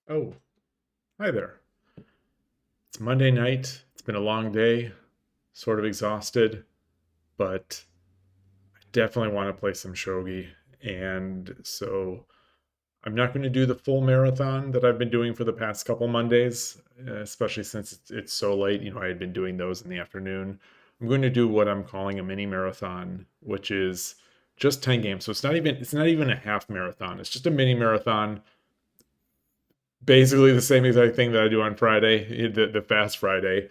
Oh, hi there. It's Monday night. It's been a long day, sort of exhausted, but I definitely want to play some shogi. And so I'm not going to do the full marathon that I've been doing for the past couple Mondays, especially since it's so late. I had been doing those in the afternoon. I'm going to do what I'm calling a mini marathon, which is just 10 games. So it's not even a half marathon. It's just a mini marathon, basically the same exact thing that I do on Friday, the Fast Friday,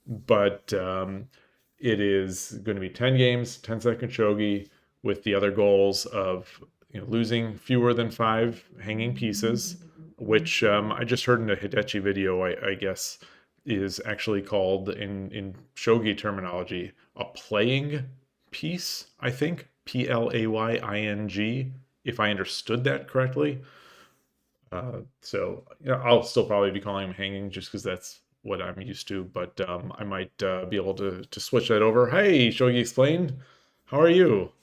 but it is going to be 10 games, 10-second shogi, with the other goals of losing fewer than five hanging pieces, which I just heard in a Hidechi video, I guess, is actually called in shogi terminology a playing piece, I think, PLAYING, if I understood that correctly. I'll still probably be calling him hanging just because that's what I'm used to. But I might be able to switch that over. Hey, Shogi explained. How are you?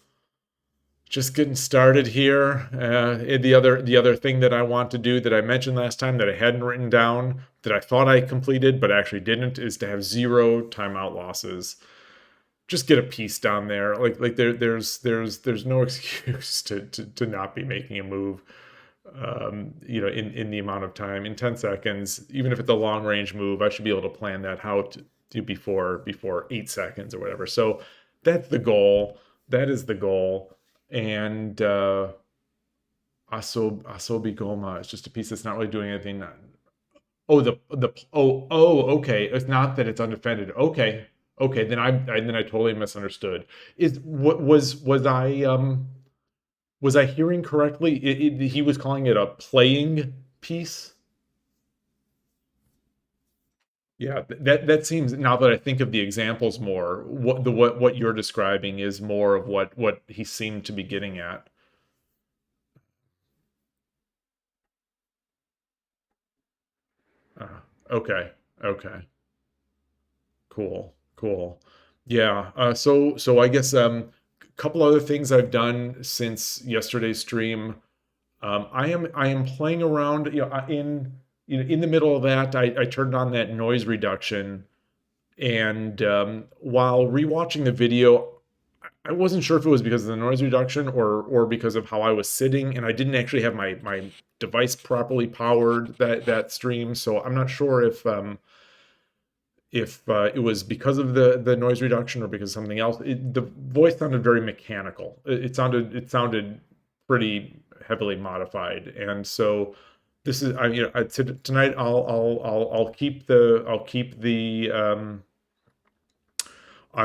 Just getting started here. The other thing that I want to do that I mentioned last time that I hadn't written down that I thought I completed but actually didn't is to have zero timeout losses. Just get a piece down there. There's no excuse to not be making a move, in the amount of time, in 10 seconds. Even if it's a long range move, I should be able to plan that out before 8 seconds or whatever. So that's the goal. That is the goal. And Asobi Goma is just a piece that's not really doing anything. Okay. It's not that it's undefended. Okay. Then I totally misunderstood. Is what was I hearing correctly? He was calling it a playing piece. Yeah, that seems, now that I think of the examples more, what you're describing is more of what he seemed to be getting at. Uh, okay, okay, cool. Yeah. So I guess a couple other things I've done since yesterday's stream. I am playing around, in the middle of that. I turned on that noise reduction, and while rewatching the video, I wasn't sure if it was because of the noise reduction or because of how I was sitting, and I didn't actually have my device properly powered that stream. So I'm not sure if it was because of the noise reduction or because of something else. The voice sounded very mechanical. It sounded pretty heavily modified, and so this is tonight I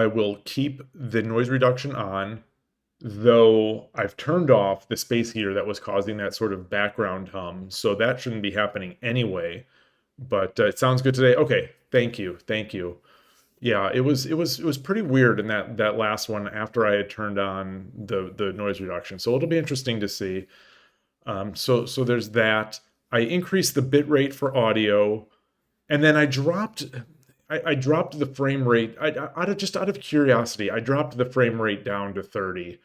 will keep the noise reduction on, though I've turned off the space heater that was causing that sort of background hum, so that shouldn't be happening anyway. But it sounds good today. Okay, thank you. Yeah, it was pretty weird in that last one after I had turned on the noise reduction. So it'll be interesting to see. So there's that. I increased the bit rate for audio, and then I dropped the frame rate. Out of curiosity, I dropped the frame rate down to 30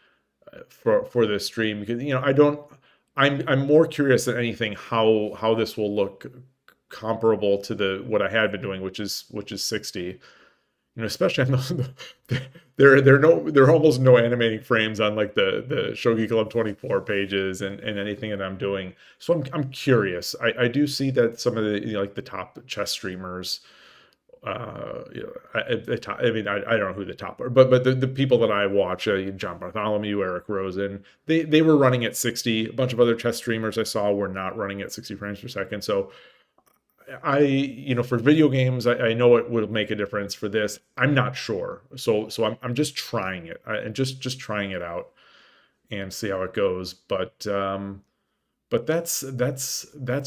for this stream because I don't. I'm more curious than anything how this will look comparable to the what I had been doing, which is 60. Especially on there are almost no animating frames on like the Shogi Club 24 pages and anything that I'm doing. So I'm curious. I do see that some of the like the top chess streamers, I mean, I don't know who the top are, but the people that I watch, John Bartholomew, Eric Rosen, they were running at 60. A bunch of other chess streamers I saw were not running at 60 frames per second. So for video games, I know it would make a difference. For this, I'm not sure. So I'm just trying it. And just trying it out and see how it goes. But that's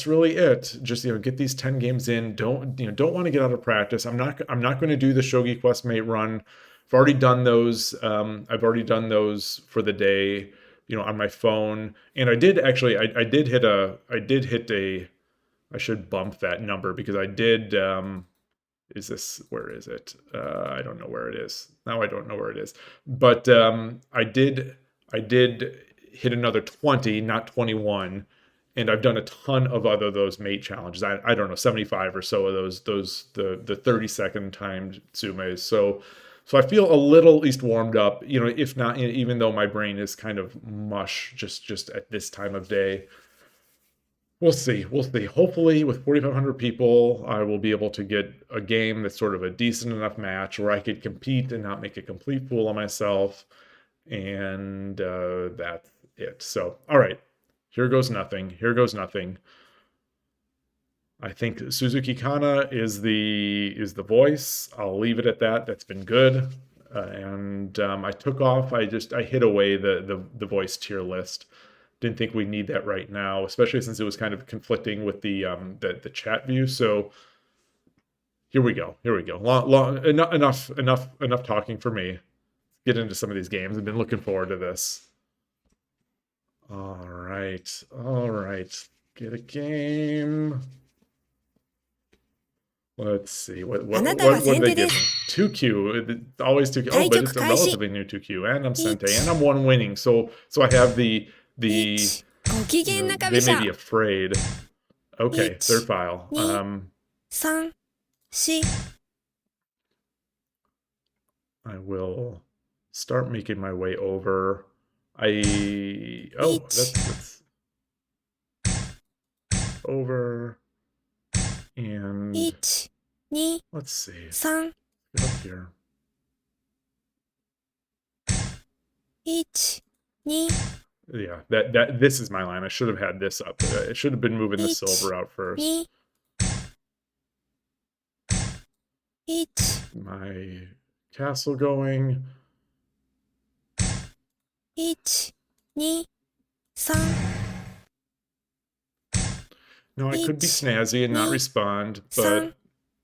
really it. Just get these 10 games in. Don't want to get out of practice. I'm not going to do the Shogi Quest Mate run. I've already done those for the day, on my phone. And I did actually I did hit a I should bump that number because I did. Is this, where is it? I don't know where it is. Now I don't know where it is. But I did hit another 20, not 21. and I've done a ton of those mate challenges. I don't know, 75 or so of the 30-second timed tsumes. So I feel a little at least warmed up, if not, even though my brain is kind of mush just at this time of day. We'll see. We'll see. Hopefully, with 4,500 people, I will be able to get a game that's sort of a decent enough match where I could compete and not make a complete fool of myself. And that's it. So, all right. Here goes nothing. Here goes nothing. I think Suzuki Kana is the voice. I'll leave it at that. That's been good. And I took off. I hid away the voice tier list. Didn't think we need that right now, especially since it was kind of conflicting with the chat view. So here we go. Here we go. Enough talking for me. Get into some of these games. I've been looking forward to this. All right. All right. Get a game. Let's see. What did they give me? 2Q. Always 2Q. Oh, but it's a relatively new 2Q. And I'm Sente. And I'm one winning. So I have the they may be afraid. Okay, third file. I will start making my way over. That's over. And let's see. Get up here. Yeah, this is my line. I should have had this up. I should have been moving the silver out first. My castle going. No, I could be snazzy and not respond, but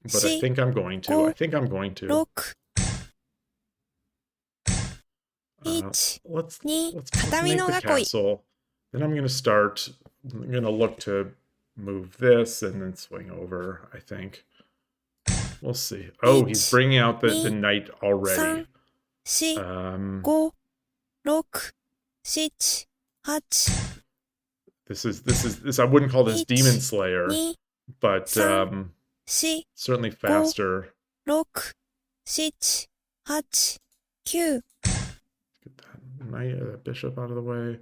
I think I'm going to. I think I'm going to. Let's make the castle. Then I'm gonna look to move this and then swing over, I think. We'll see. Oh, he's bringing out the knight already. This I wouldn't call this Demon Slayer, but certainly faster. Get that knight, bishop out of the way.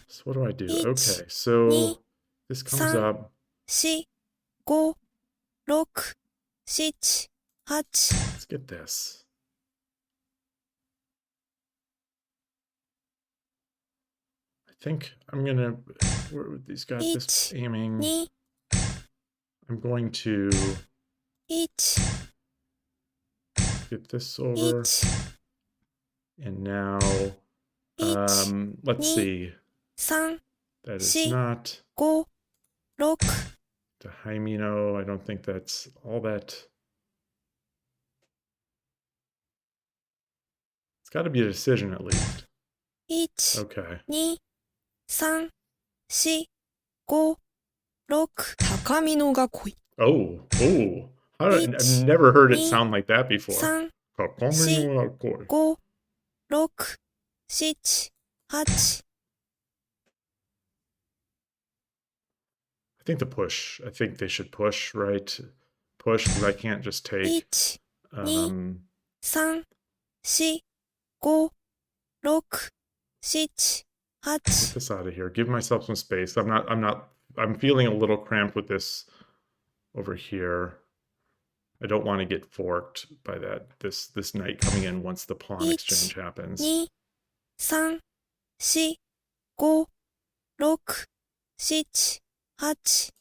So what do I do? Okay, so this comes up. Let's get this. I think I'm gonna. These got this aiming. I'm going to get this over. And now, let's see. That is not the Haimino. I don't think that's all that. It's got to be a decision at least. Okay. Oh. I've never heard it sound like that before. I think the push. I think they should push, right? Push, because I can't just take. Get this out of here. Give myself some space. I'm feeling a little cramped with this over here. I don't want to get forked by this knight coming in once the pawn exchange happens. 3, 4, 5, 6, 7, 8.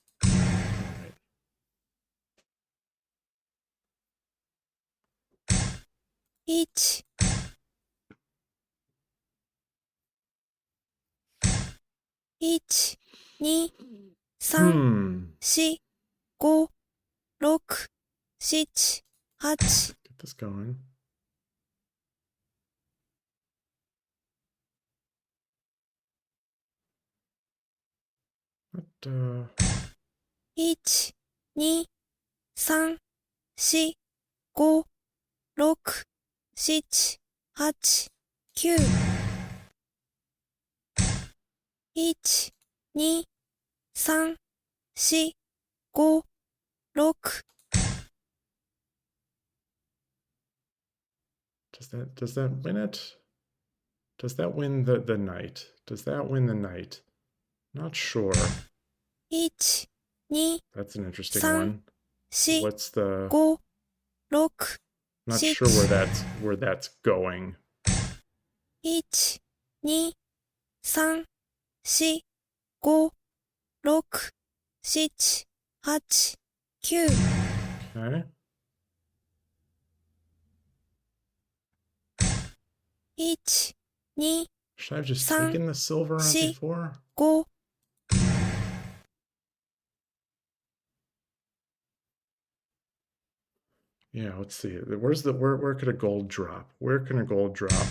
Each. Each. 2, 3, 4, 5, 6, 7, 8. Get this going. What, 1, 2, 3, 4, 5, 6, 7, 8, 9. 1、2、3、4、5、6。Does that win it? Does that win the night? Does that win the night? Not sure. 1、2、That's an interesting 3、one. 4、What's the... 5、6、Not sure where that's going. 1、2、3、4、5、6、7、8、9。 Okay. 1、2、 Should I have just 3、 taken the silver on 4、 before? 5。 Yeah, let's see. Where could a gold drop? Where can a gold drop?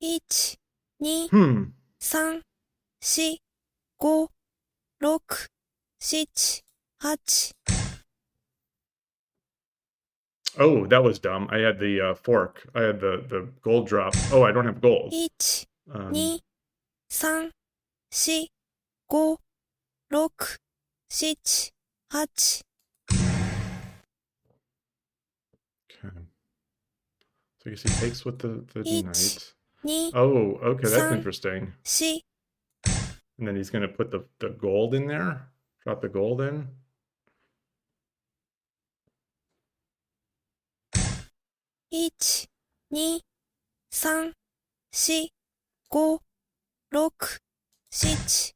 1、2、 Hmm. 3、4、5、6、7、8。 Oh, that was dumb. I had the fork. I had the gold drop. Oh, I don't have gold. 1、 Um, 2、3、4、5、6、7、8。 okay. So I guess he takes with the 1、knight. 2、 Oh, okay, that's 3、 interesting. 4。 And then he's gonna put the gold in there. Drop the gold in. 1、2、3、4、5、6、7。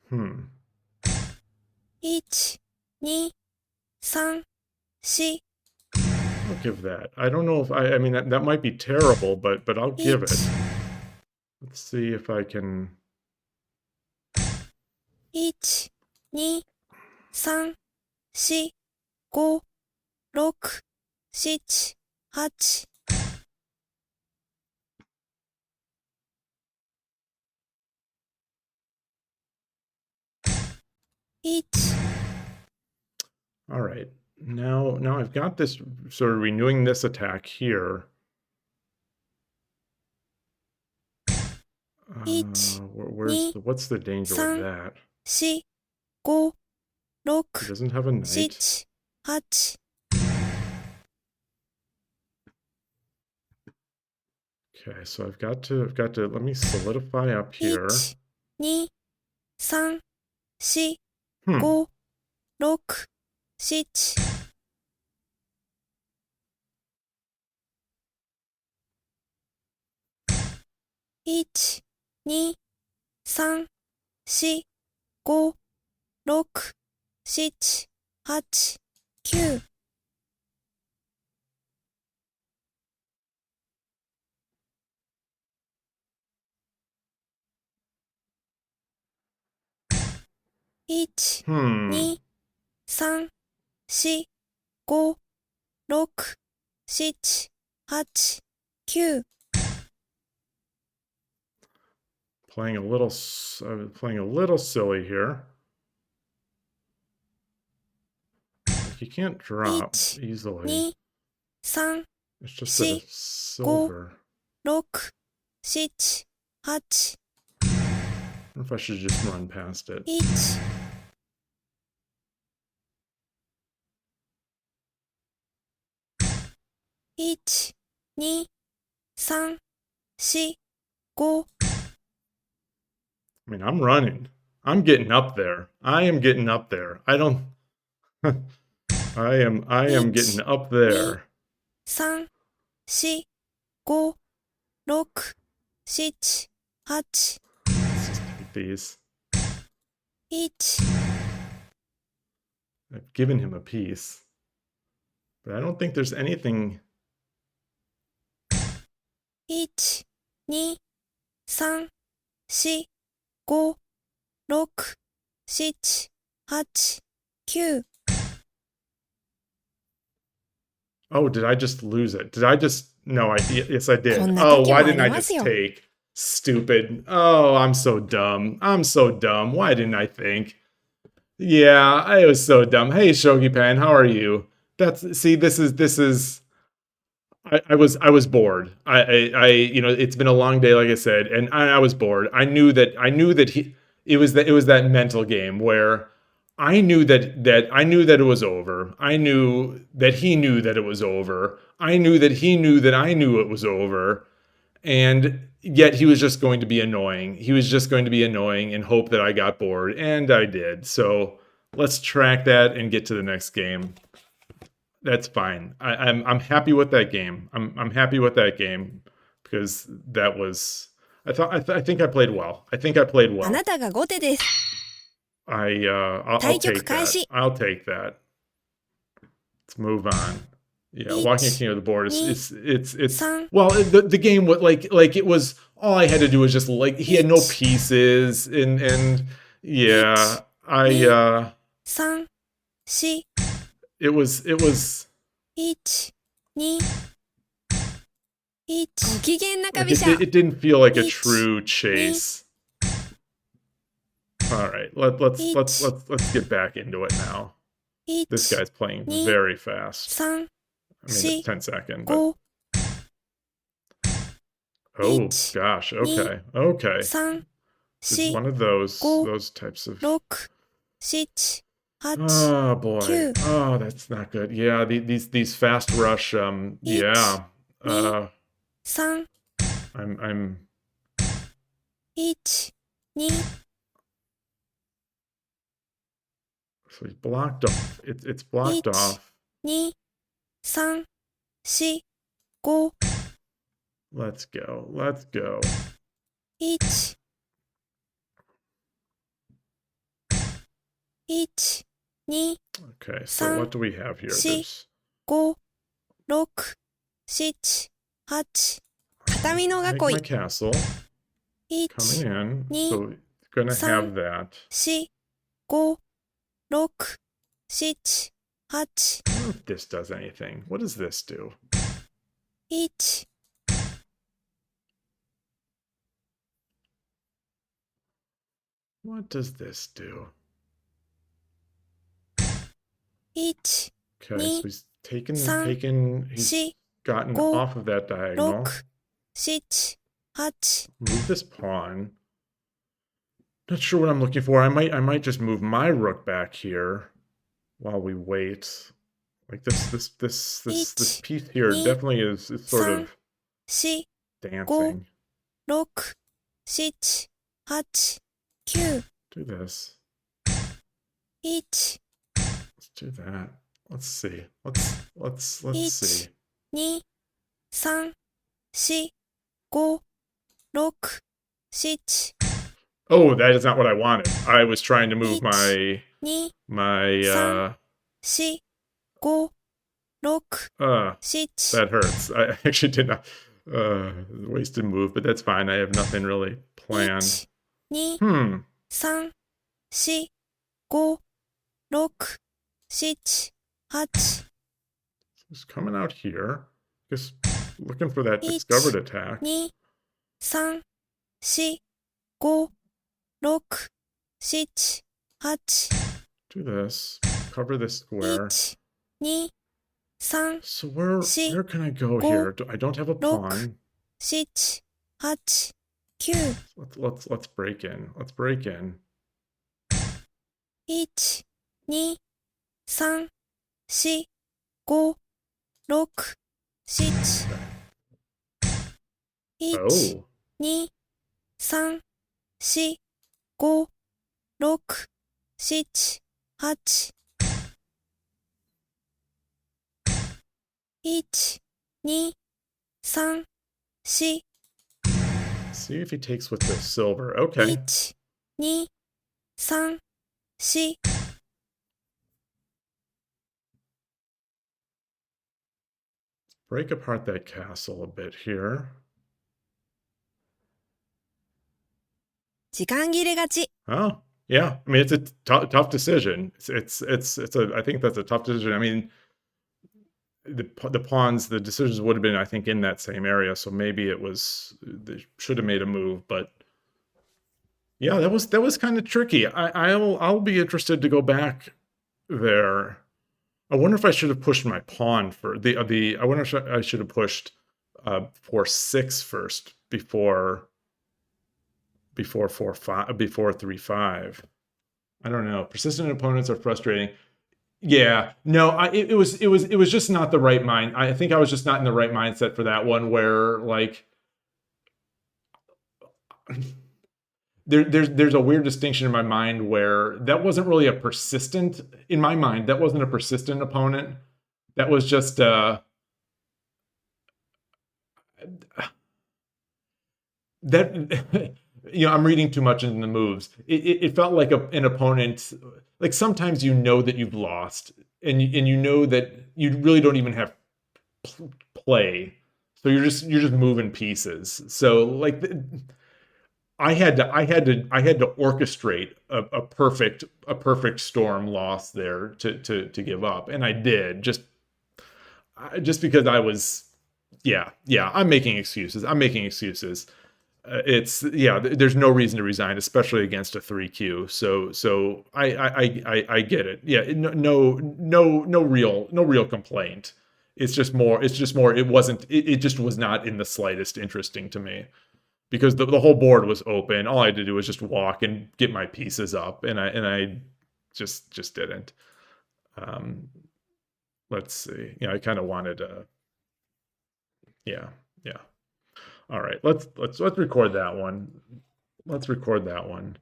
Hmm. 1、2、3、4。 I'll give that. I don't know if I mean that might be terrible, but I'll give it. 1、 Let's see if I can. 1、2、3、4、5、6、7、8。 1、 All right. Now I've got this sort of renewing this attack here. 1、Where's 2、 what's the danger with 3、 that? 4、5、He 6、 doesn't have a knight. 7、8。 Okay, so I've got to let me solidify up here. 1、2、3、4、 Hmm. 5、6、7。 1、2、3、4、5、6、7、8、9。 1、 Hmm. 2、3、4、5、6、7、8、9。 Playing a little silly here. Like you can't drop 1、 easily. 2、3、 It's just a 4、 silver. 6、7、8。 I wonder if I should just run past it. 1、 1、2、3、4、5。 I mean, I'm running. I'm getting up there. I am getting up there. I don't. I am getting up there. 3、4、5、6、7、8。 Let's just take these. 1、 I've given him a piece, but I don't think there's anything. 1、2、3、4、5、6、7、8、9。 Oh, did I just lose it? Did I just? No, yes, I did. こんな Oh, 時 why もあ didn't り I ま just すよ。 take? Stupid. Oh, I'm so dumb. I'm so dumb. Why didn't I think? Yeah, I was so dumb. Hey, Shogi Pan, how are you? See, this is. I was bored. It's been a long day, like I said, and I was bored. I knew that it was that mental game where I knew that it was over. I knew that he knew that it was over. I knew that he knew that I knew it was over, and yet he was just going to be annoying. He was just going to be annoying and hope that I got bored, and I did. So let's track that and get to the next game. That's fine. I'm happy with that game. I'm happy with that game because that was. I think I played well. I think I played あな well. たが後手です。I'll 対局 take 開 that. 始。I'll take that. Let's move on. Yeah, walking a 1、king of the board is 2、it's3、well the game was like it was all I had to do was just like he had no 1、pieces and yeah 1、2、3、4、it was 1、2、1、ご機嫌なか like 飛車。it didn't feel like a 1、true 2、chase. All right, let's 1、get back into it now. This 1、guy's playing 2、very fast. 3、I mean, it's 4、10 second, but 5、oh 1、gosh, 2、okay, okay. 3、This is 4、one of those 5、those types of. 6、7、8、Oh boy. 9、Oh, that's not good. Yeah, these fast rush. 1、Yeah. 2、Uh, 3、I'm 1、2、so he's blocked off. It's blocked 1、off. 2、3、4、5、Let's go. Let's go. 1、1、2、Okay, so 3、what do we have here? 4、There's 5、6、7、8、片身の make 囲 my い。castle 1、coming in. 2、So gonna 3、have that. 4、5、6、7、8、I don't know if this does anything. What does this do? 1、What does this do? 1、Okay, so 2、he's 3、he's 4、gotten 5、off of that diagonal. 6、7、8、Move this pawn. Not sure what I'm looking for. I might just move my rook back here while we wait. Like this piece here 1、definitely is sort 3、of 4、5、dancing. 6、7、8、9、Do this. 1、Let's do that. Let's see. Let's 1、see. 2、3、4、5、6、7、Oh, that is not what I wanted. I was trying to move 1、2、my 3、4、5、6、7、that hurts. I actually did not wasted move, but that's fine. I have nothing really planned. 1、2、Hmm. 3、4、5、6、7、8、It's coming out here. Just looking for that 1、discovered attack. 2、3、4、5、6、7、8、Do this. Cover this square. 1、2、3、So where 4、can I go 5、here? I don't have a 6、pawn. 7、8、9、Let's break in. Let's break in. 1、2、3、4、5、6、7、1、Oh. 2、3、4、5、6、7、8、1、2、3、4、See if he takes with the silver. Okay. 1、2、3、4、Break apart that castle a bit here. 時間切れ勝ち。 Oh, yeah. I mean, it's a tough decision. I think that's a tough decision. I mean, the pawns, the decisions would have been, I think, in that same area. So maybe they should have made a move, but yeah, that was kind of tricky. I'll be interested to go back there. I wonder if I should have pushed my pawn for the. I wonder if I should have pushed 4-6 first before 4-5 before 3-5. I don't know. Persistent opponents are frustrating. Yeah, no, it was just not the right mind. I think I was just not in the right mindset for that one. Where like there's a weird distinction in my mind where that wasn't really a persistent in my mind. That wasn't a persistent opponent. That was just that I'm reading too much into the moves. It felt like an opponent. Like sometimes you know that you've lost, and you know that you really don't even have play. So you're just moving pieces. So like I had to orchestrate a perfect storm loss there to give up, and I did just because I was yeah. I'm making excuses. It's there's no reason to resign, especially against a 3Q. So I get it. Yeah, no real complaint. It's just more it just was not in the slightest interesting to me because the whole board was open. All I had to do was just walk and get my pieces up, and I just didn't. Um, let's see. I kind of wanted to. Yeah, yeah. All right, let's record that one. Let's record that one.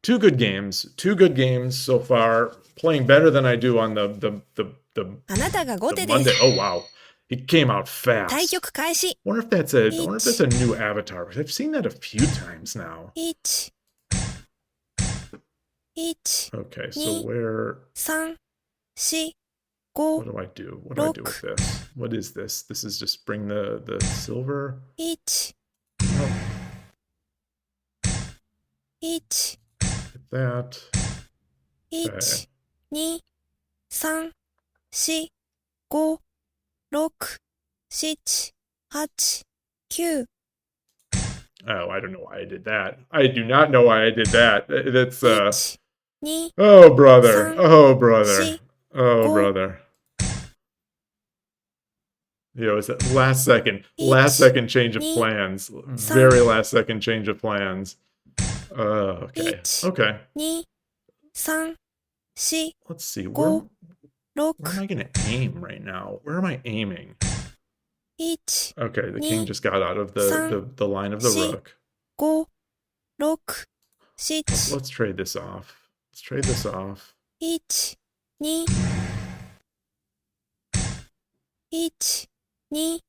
Two good games. Two good games so far. Playing better than I do on the あなたが後手 the で Monday. す。 Oh wow, he came out 対 fast. 局開始。Wonder if that's a new avatar. I've seen that a few times now. 1、1、Okay, so 2、 where? 3、4、What 5、do I do? What do I do with this? What is this? This is just bring the silver. 1、Oh, 1、get that. 1、2、3、4、5、6、7、8、9。Oh, I don't know why I did that. I do not know why I did that. That's 1、2、oh brother. 3、Oh brother. 4、Oh 5、 brother. It's that last Each, second change of knee, plans. some, Very last second change of plans. Okay. Each, Okay. 2、3、4、Let's see. 5、Where am 6、I going to aim right now? Where am I aiming? 1、Okay, the knee, king just got out of the line of the see. rook. 5、6、7、Let's trade this off. Let's trade this off. 1、2、1、2、3、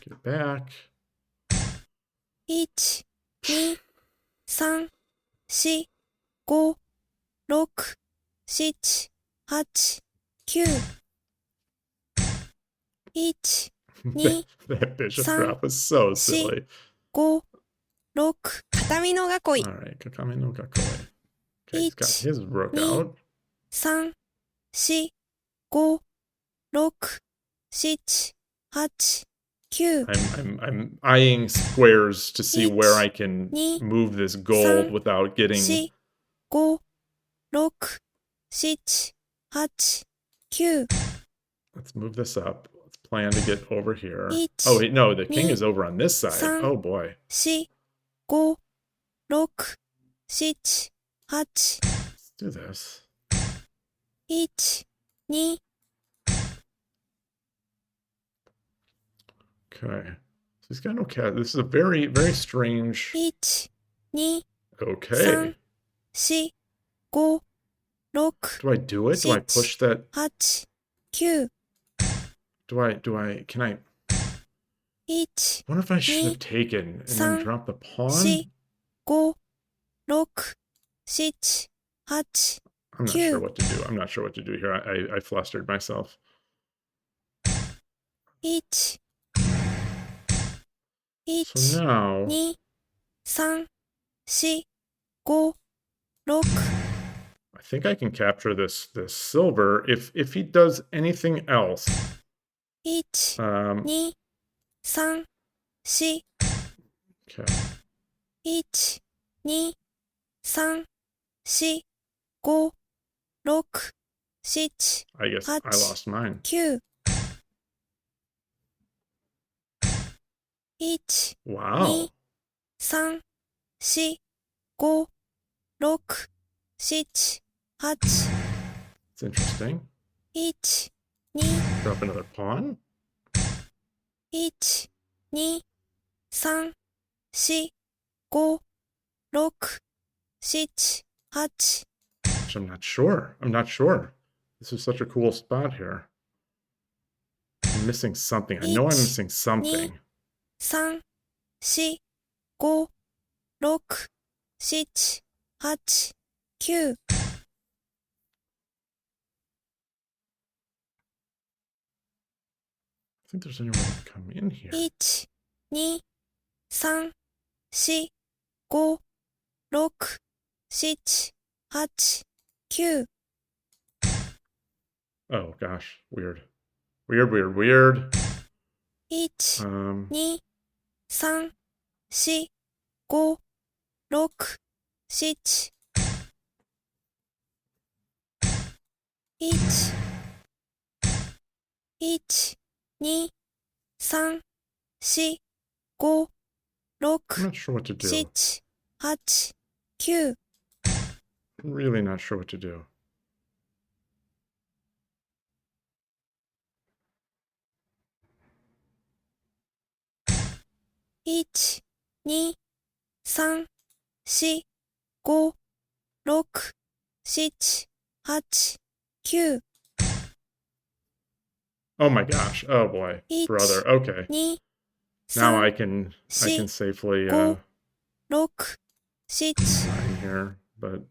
Get it back. 1、2、3、4、5、6、7、8、9。1、2、That bishop Some, drop was so see. silly. 5、6、片身の囲い。 Alright, Kakame no Kakoi. Okay, he's got his rook knee. out. 3、4、5、6、7、8、9。 I'm eyeing squares to see where I can knee. move this gold Some, without getting. 4、5、6、7、8、9。 Let's move this up. Let's plan to get over here. Each, Oh wait, no, the king knee. is over on this side. Some, Oh boy. 4、5、6、7、8。 Let's do this. 1、2、 Okay. So he's got no cat. This is a very, very strange. 1、2、 Okay. 3、4、5、6、 Do I do it? Do I push that? 8、9。 Can I? 1、 Wonder if I should have knee. taken and then Some, drop the pawn? 4、5、6、7、8。 I'm not sure what to do. I'm not sure what to do here. I flustered myself. 1、 So 1、 now, 2、3、4、5、6。 I think I can capture this silver if he does anything else. 1、 Um, 2、3、4。 okay. 1、2、3、4、5、6、I guess I lost mine. 9 1 Wow. 2 3 4 5 6 7 8 It's interesting. 1 2 Drop another pawn. 1 2 3 4 5 6 7 8 Which I'm not sure. I'm not sure. This is such a cool spot here. I'm missing something. I know I'm missing something. 3 4 5 6 7 8 9 I think there's anyone to come in here. 1 2 3 4 5 6 7 8 9 Oh gosh, weird. Weird. 1 Um, 2 3 4 5 6 7 1 1 2 3 4 5 I'm 6 not sure what to do. 7 8 9 I'm really not sure what to do. 1 2 3 4 5 6 7 8 9 Oh my gosh. Oh boy. 1 Brother. Okay. 2 Now 3 I can safely 5 6 7 sign here, but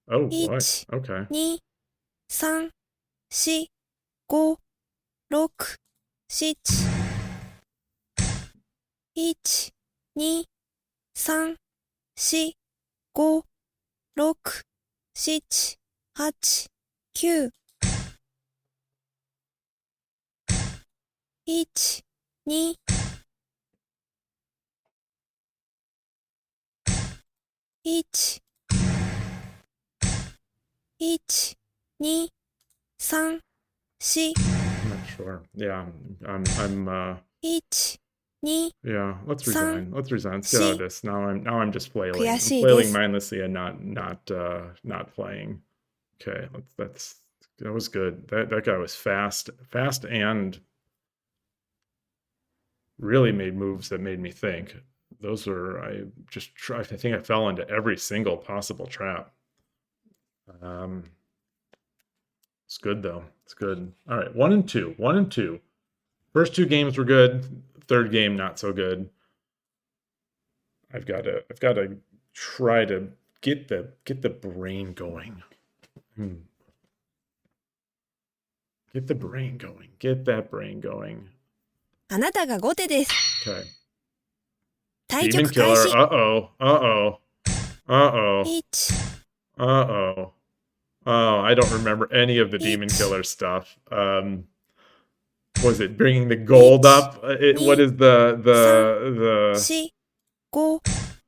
oh boy. 1 Okay. 2 3 4 5 6 7 1 2 3 4 5 6 7 8 9 1 2 1 1 2 3 4 I'm not sure. Yeah. I'm 1 2 yeah, let's resign. Let's resign. Let's get out of this. Now I'm just flailing. I'm 悔しいです。 flailing mindlessly and not playing. Okay, that was good. That guy was fast and really made moves that made me think. Those were I think I fell into every single possible trap. It's good though. It's good. All right, 1 and 2. 1 and 2. First two games were good. Third game not so good. I've got to try to get the brain going. Get the brain going. Get that brain going. あなたが後手です。 Okay. 対 Demon 局開 killer. 始。 Uh-oh. 1 Oh, I don't remember any of the demon killer stuff. Was it bringing the gold up? What is the 4 5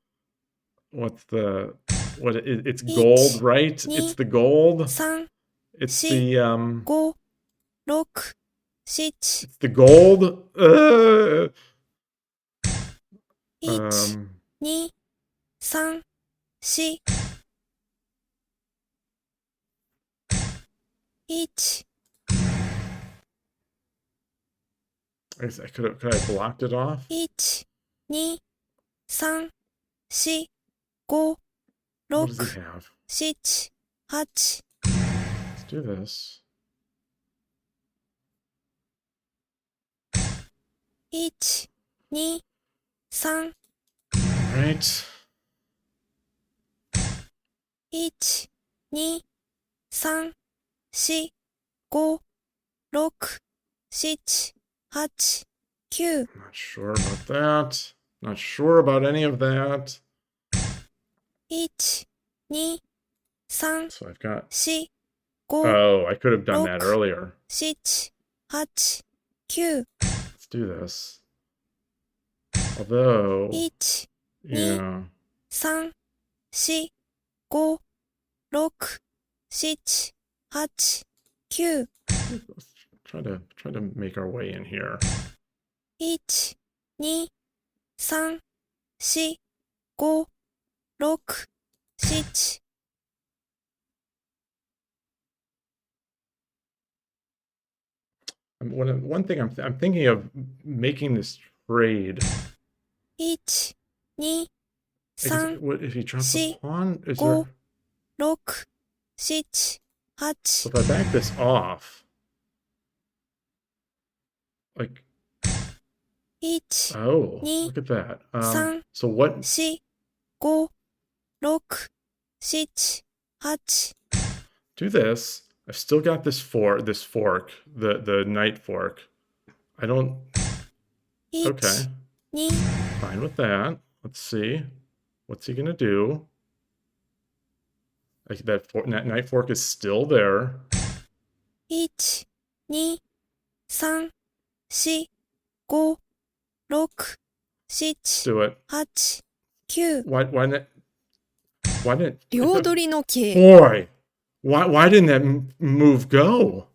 what's the it's gold, right? It's the gold. 3 It's 4 the 5 6 7 it's the gold. 1 2 3 4 1 could I blocked it off? 1 2 3 4 5 What does 6 he have? 7 8 Let's do this. 1 2 3 Right. 1 2 3 4 5 6 7 8 9 Not sure about that. Not sure about any of that. 1 2 3 So I've got 4 5 oh, I could have done that 6 earlier. 7 8 9 Let's do this. Although, 1 yeah. 3 4 5 6 7、8、9、Let's try to make our way in here. 1、2、3、4、5、6、7、One thing I'm thinking of making this trade. 1、2、I guess, 3、what if you drop the 4、pawn? Is 5、there? 6、7、So 8、if I back this off, like, 1、oh, 2、look at that. 3、So what? 4、5、6、7、8、Do this. I've still got this fork, the knight fork. I don't. Okay, 1、2、fine with that. Let's see. What's he gonna do? Like that knight fork is still there. 1、2、3、4、5、6、Let's 7、do it. 8、9、Why not? Why didn't? 両取りの桂。 Boy, why didn't that move go?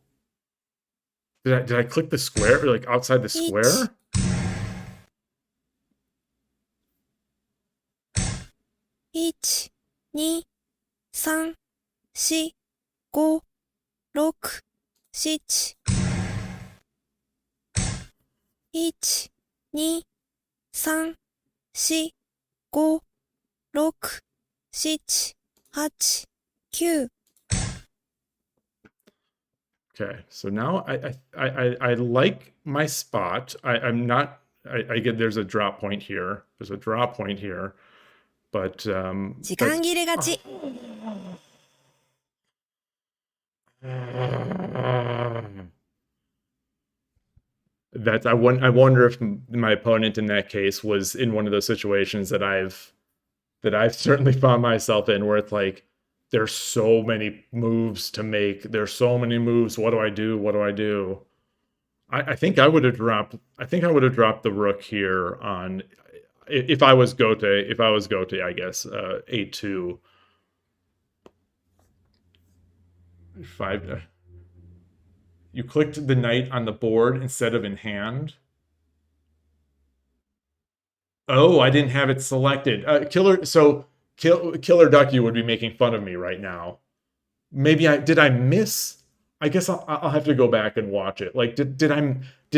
Did I click the square, or like outside the square? 1、2、3、4、5、6、7、1、2、3、4、5、6、7、8、9。 Okay, so now I like my spot. I'm not. I get there's a drop point here. There's a drop point here, but 時間切れ勝ち。 that's I wonder if my opponent in that case was in one of those situations that I've certainly found myself in, where it's like there's so many moves to make. There's so many moves. What do I do? What do I do? I think I would have dropped. I think I would have dropped the rook here on if I was Gote. If I was Gote, I guess A2. 5. You clicked the knight on the board instead of in hand. Oh, I didn't have it selected. Killer Ducky would be making fun of me right now. Maybe did I miss? I guess I'll have to go back and watch it. Like, did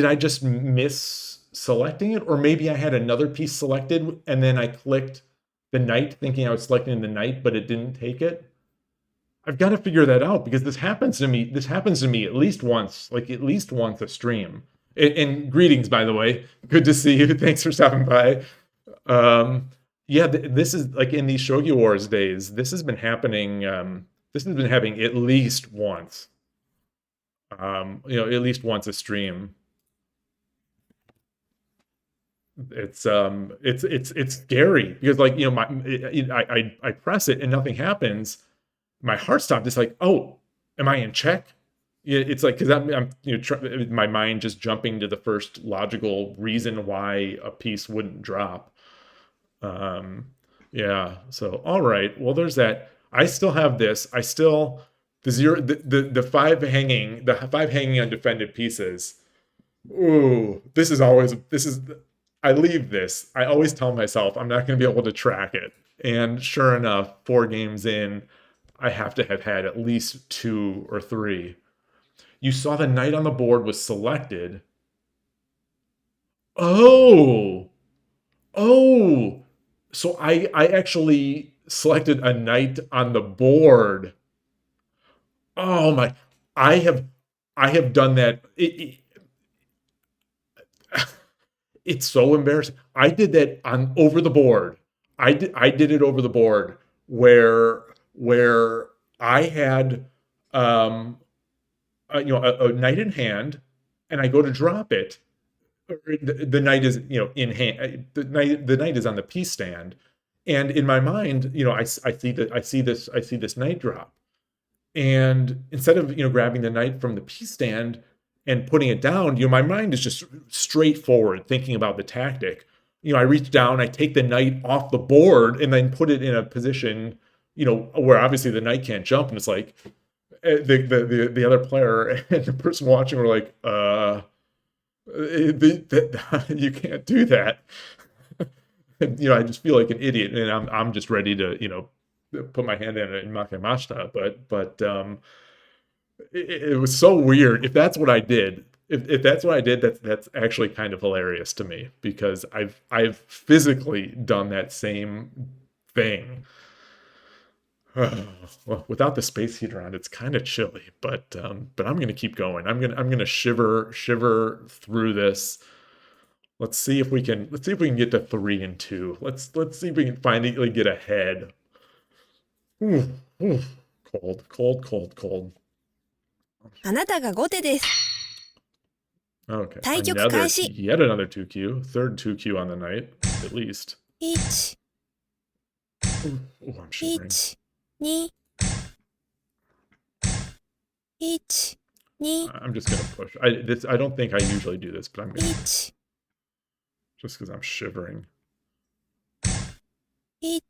I just miss selecting it, or maybe I had another piece selected and then I clicked the knight thinking I was selecting the knight, but it didn't take it. I've got to figure that out, because this happens to me. This happens to me at least once, like at least once a stream. And greetings, by the way. Good to see you. Thanks for stopping by. Yeah, this is like in these Shogi Wars days. This has been happening. This has been happening at least once. At least once a stream. It's scary, because like I press it and nothing happens. My heart stopped. It's like, oh, am I in check? It's like, because I'm my mind just jumping to the first logical reason why a piece wouldn't drop. Yeah. So all right. Well, there's that. I still have this. I still the five hanging undefended pieces. Ooh, this is. I leave this. I always tell myself I'm not going to be able to track it, and sure enough, 4 games in, I have to have had at least 2 or 3. You saw the knight on the board was selected. Oh, oh. So I actually selected a knight on the board. Oh my! I have done that. It's so embarrassing. I did that on over the board. I did it over the board, where I had a knight in hand, and I go to drop it. The knight is in hand. The knight is on the piece stand, and in my mind, I see this knight drop, and instead of grabbing the knight from the piece stand and putting it down, my mind is just straightforward thinking about the tactic. I reach down, I take the knight off the board, and then put it in a position where obviously the knight can't jump, and it's like, the other player and the person watching were like, you can't do that. And, I just feel like an idiot, and I'm just ready to, put my hand in it and makemashita. But it was so weird. If that's what I did, if that's what I did, that's actually kind of hilarious to me because I've physically done that same thing. Well, without the space heater on, it's kind of chilly, but I'm gonna keep going. I'm gonna shiver through this. Let's see if we can get to 3 and 2. Let's see if we can finally get ahead. Ooh, ooh, cold, cold, cold, cold. あなたが後手です。 Okay, 対局開始。 yet another 2Q, third 2Q on the night, at least. 1、Ooh, I'm shivering. 1、2、1、2、I'm just gonna push. I don't think I usually do this, but I'm gonna 1、just because I'm shivering. 1、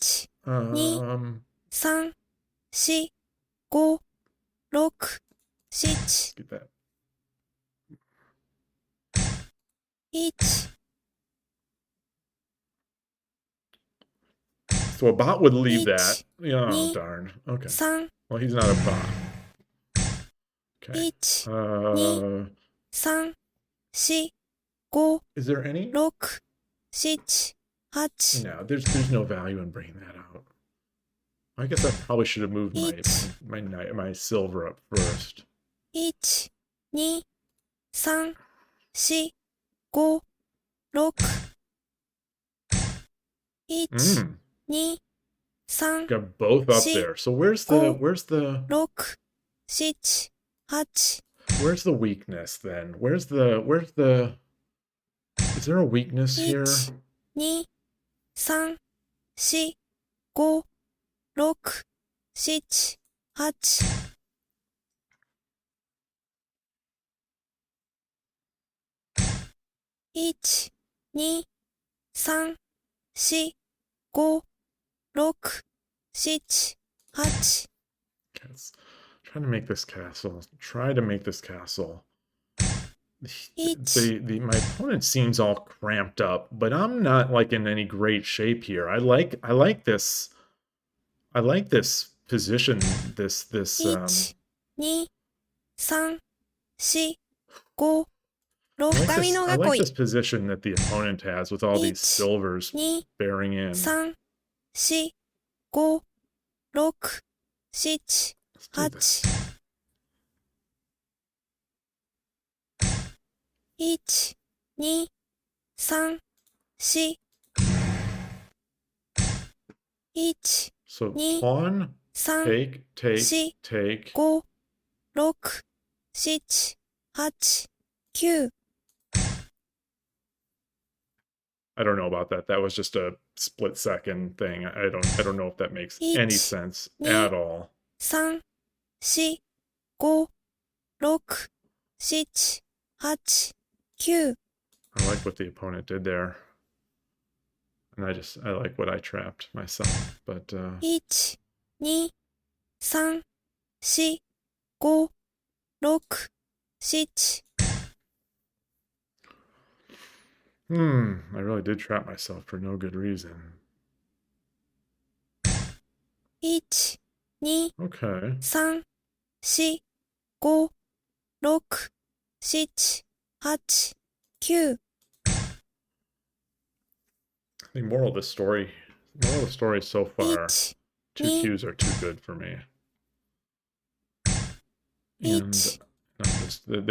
Um, 3、4、5、6、7、 get that. 1、 So a bot would leave Each, that. Oh, knee, darn. Okay. 3、 Well, he's not a bot. Okay. 1、3、4、5、 Is there any? 6、7、8、 No, there's no value in bringing that out. I guess I probably should have moved my silver up first. 1、2、3、4、5、6、1、2、3、 Got both up there. So where's the 6、7、8、 where's the weakness then? Where's the is there a weakness here? 1、2、3、4、5、6、7、8。 1、2、3、4、5、6、7、8。 Trying to make this castle. Try to make this castle. My opponent seems all cramped up, but I'm not like in any great shape here. I like this. I like this position. This 1、2、3、4、5、6。I like this position that the opponent has with all these silvers bearing in. 3、4、5、6、7、8。 1、2、3、4。 1、 So 2、 pawn, 3、 take. 5、6、7、8、9。 I don't know about that. That was just a split second thing. I don't know if that makes any sense at all. 3、4、5、6、7、8、9。 I like what the opponent did there. And I like what I trapped myself. But 1、2、3、4、5、6、7。 I really did trap myself for no good reason. 1、2、 Okay. 3、4、5、6、7、8、9。 The moral of the story so far, 1、 two 2、 Qs are too good for me. And 1、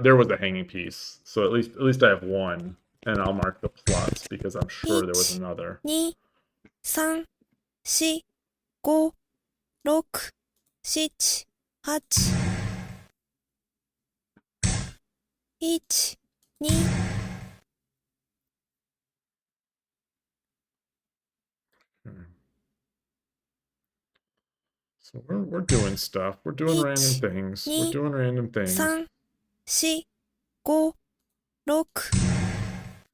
there was a hanging piece. So at least I have one. And I'll mark the plus because I'm sure there was another. 2、3、4、5、6、7、8。 1、2。 So we're doing stuff. We're doing random things. We're doing random things. 3、4、5、6。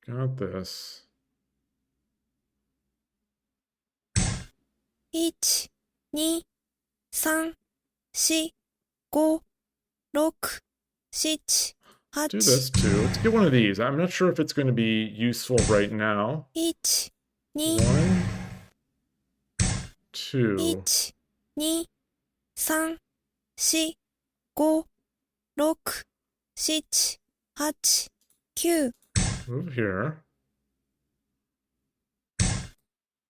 Got this. 1、2、3、4、5、6、7、Do 8、this too. Let's get one of these. I'm not sure if it's going to be useful right now. 1、2、1, 2. 1、2、3、4、5、6、7、8、9、Move here.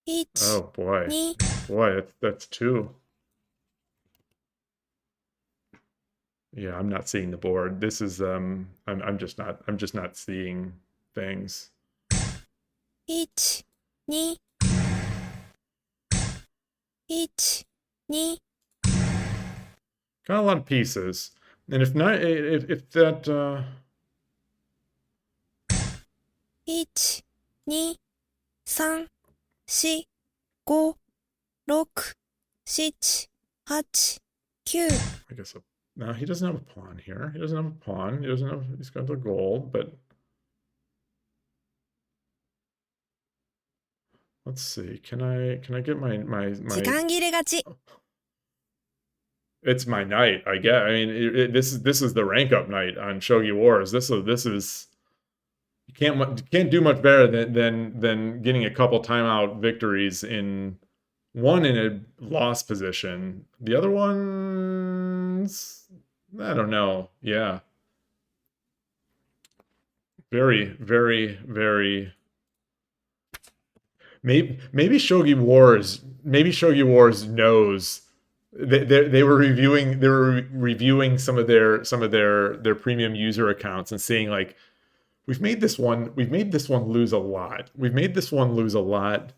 1、Oh boy. 2、Boy, that's 2. Yeah, I'm not seeing the board. This is I'm just not seeing things. 1、2、1、2、Got a lot of pieces. And if not if that 1、2、3、4、5、6、7、8、9、I guess no, he doesn't have a pawn here. He doesn't have a pawn. He's got the gold, but let's see. Can I get my 時間切れ勝ち。 It's my night, I guess. I mean, this is the rank up night on Shogi Wars. This is you can't do much better than getting a couple timeout victories in one in a lost position. The other ones, I don't know. Yeah, very very very. Maybe Shogi Wars knows they were reviewing some of their premium user accounts and seeing like we've made this one lose a lot. We've made this one lose a lot.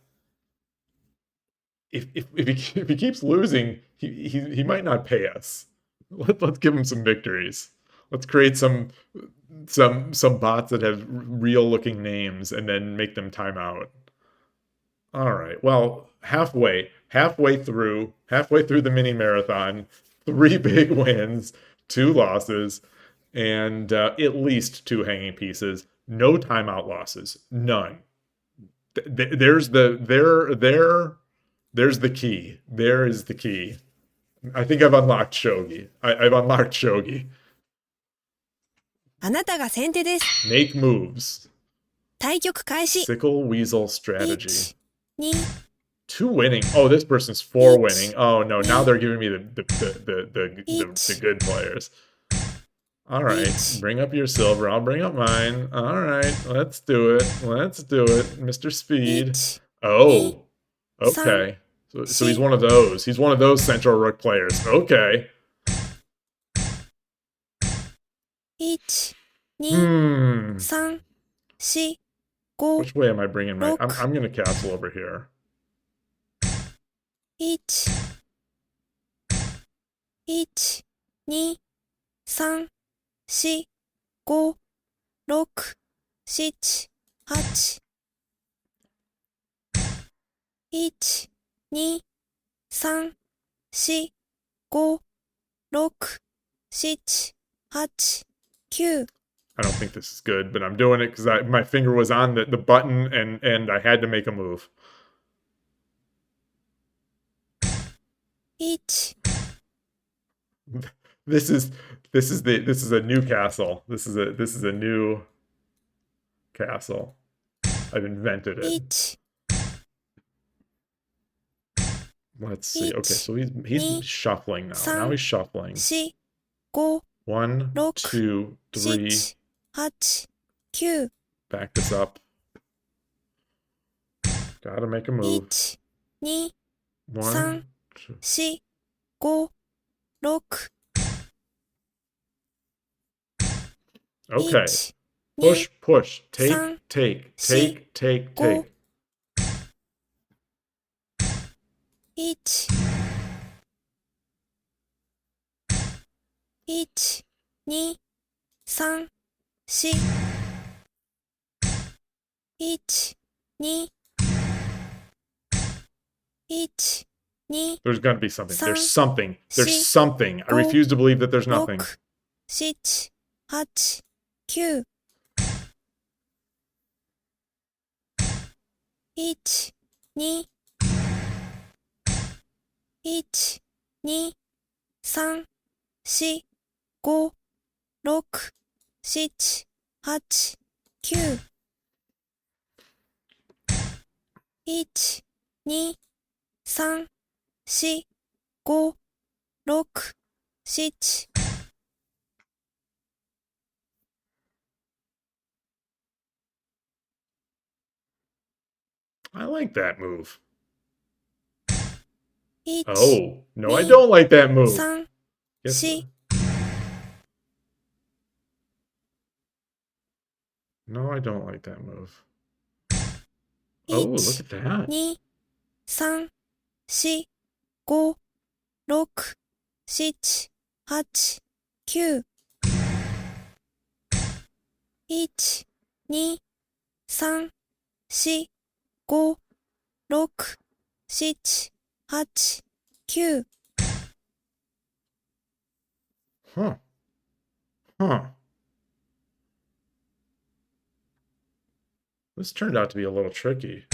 If he keeps losing, he might not pay us. Let's give him some victories. Let's create some bots that have real looking names and then make them time out. All right. Well, halfway through the mini marathon, 3 big wins, 2 losses, and at least 2 hanging pieces. No timeout losses. None. There's the key. There is the key. I think I've unlocked Shogi. I've unlocked Shogi. あなたが先手です。 Make moves. 対局開始。 Sickle Weasel strategy. 1、2、 2 winning. Oh, this person's 4 winning. Oh no, now they're giving me the good players. All right, bring up your silver. I'll bring up mine. All right, let's do it. Mr. Speed. Oh, okay. So he's one of those. He's one of those central rook players. Okay. 1、2、3、4、5、 Which way am I bringing my? Rook. I'm gonna castle over here. 1、1、2、3、4、5、6、7、8。1、2、3、4、5、6、7、8、9。 I don't think this is good, but I'm doing it because my finger was on the button and I had to make a move. 1、 This is a new castle. This is a new castle. I've invented it. 1、Let's see. Okay, so he's shuffling now. Now he's shuffling. 4、5、 1, 2, 3. 7、8、9。 Back this up. Gotta make a move. 1、2、 1, 2. 4、5、6。 Okay. 1、 Push. 3、 Take. 5、1、1、2、3、4、1、2、1、2、 There's gotta be something. There's Some- something. There's something. I refuse to believe that there's nothing. 6、7、8、9。1、2、1、2、3、4、5、6、7、8、9、1、2、3、4、5、6、7、I like that move. 1、Oh, no, I 2、don't like that move. 3、Yes. 4、No, I don't like that move. Oh, look 1、at that. 2、3、4、5、6、7、8、9、1、2、3、4、5、6、7、8、9。Huh. Huh. This turned out to be a little tricky.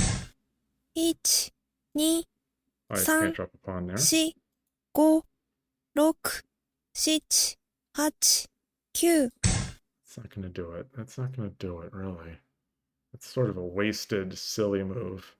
1、2、I can't 3、drop a pawn there. 4、5、6、7、8、9。It's not going to do it. That's not going to do it, really. It's sort of a wasted, silly move.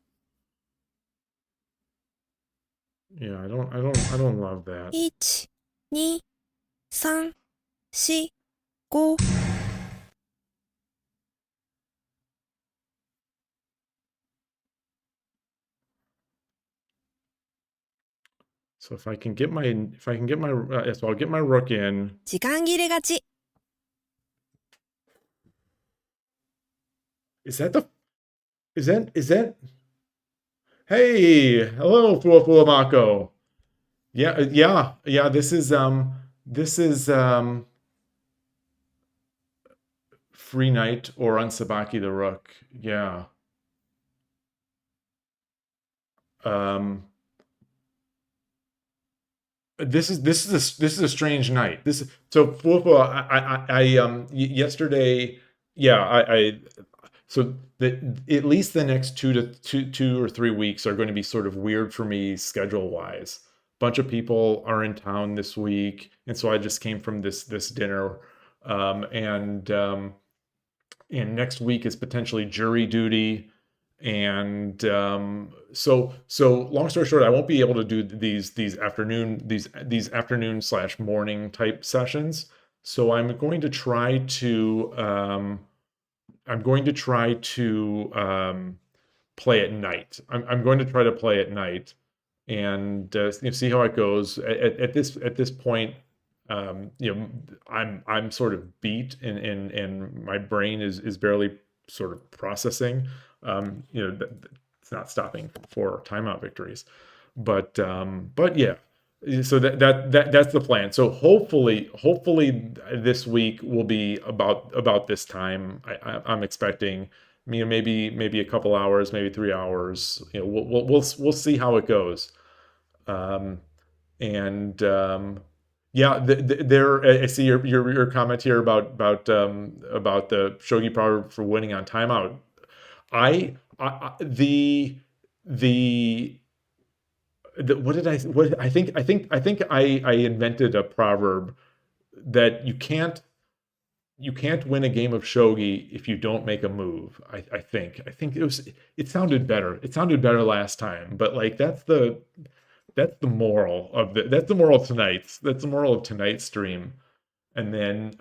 Yeah, I don't love that. 1、2、3、4、5。So if I can get my, so I'll get my rook in. 時間切れ勝ち。Is that the, is that, hey, hello, Fulamako. Yeah, yeah, this is free knight or unsabaki the rook. Yeah. Um, this is a strange night. Yesterday, yeah, so at least the next 2 or 3 weeks are going to be sort of weird for me schedule wise. Bunch of people are in town this week, and so I just came from this dinner, um, and um, and next week is potentially jury duty, and so long story short, I won't be able to do these afternoon slash morning type sessions. So I'm going to try to play at night. I'm going to try to play at night, and see how it goes. At this point, I'm sort of beat, and my brain is barely sort of processing. It's not stopping for timeout victories, but yeah. So that's the plan. So hopefully this week will be about this time. I'm expecting, maybe a couple hours, maybe 3 hours. We'll see how it goes. Um, and Yeah, there. I see your comment here about the shogi proverb for winning on timeout. The what did I what I think I invented a proverb that you can't win a game of shogi if you don't make a move. I think it sounded better last time, but like that's the moral of tonight's stream. And then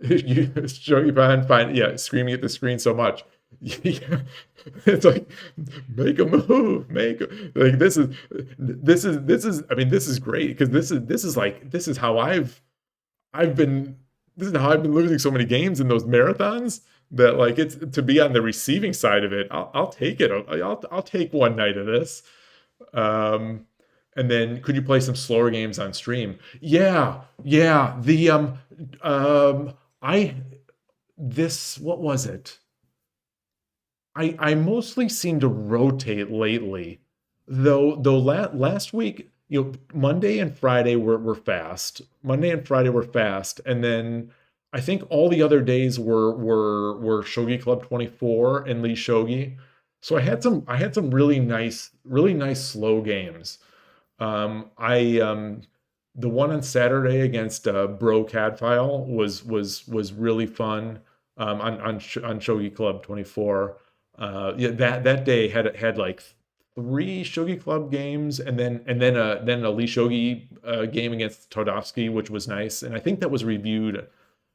you Shogi Pan find yeah screaming at the screen so much. Yeah, it's like make a move, like this is I mean this is great because this is how I've been losing so many games in those marathons that like it's to be on the receiving side of it. I'll take it. I'll take one night of this. Um, and then could you play some slower games on stream? Yeah, yeah. I this what was it? I mostly seem to rotate lately, though last week, Monday and Friday were fast. Monday and Friday were fast, and then I think all the other days were Shogi Club 24 and Lee Shogi. So I had some really nice slow games. I The one on Saturday against Bro Cadfile was really fun on Shogi Club 24. Yeah, that day had like three Shogi Club games, and then a Lee Shogi game against Toadofsky, which was nice. And I think that was reviewed.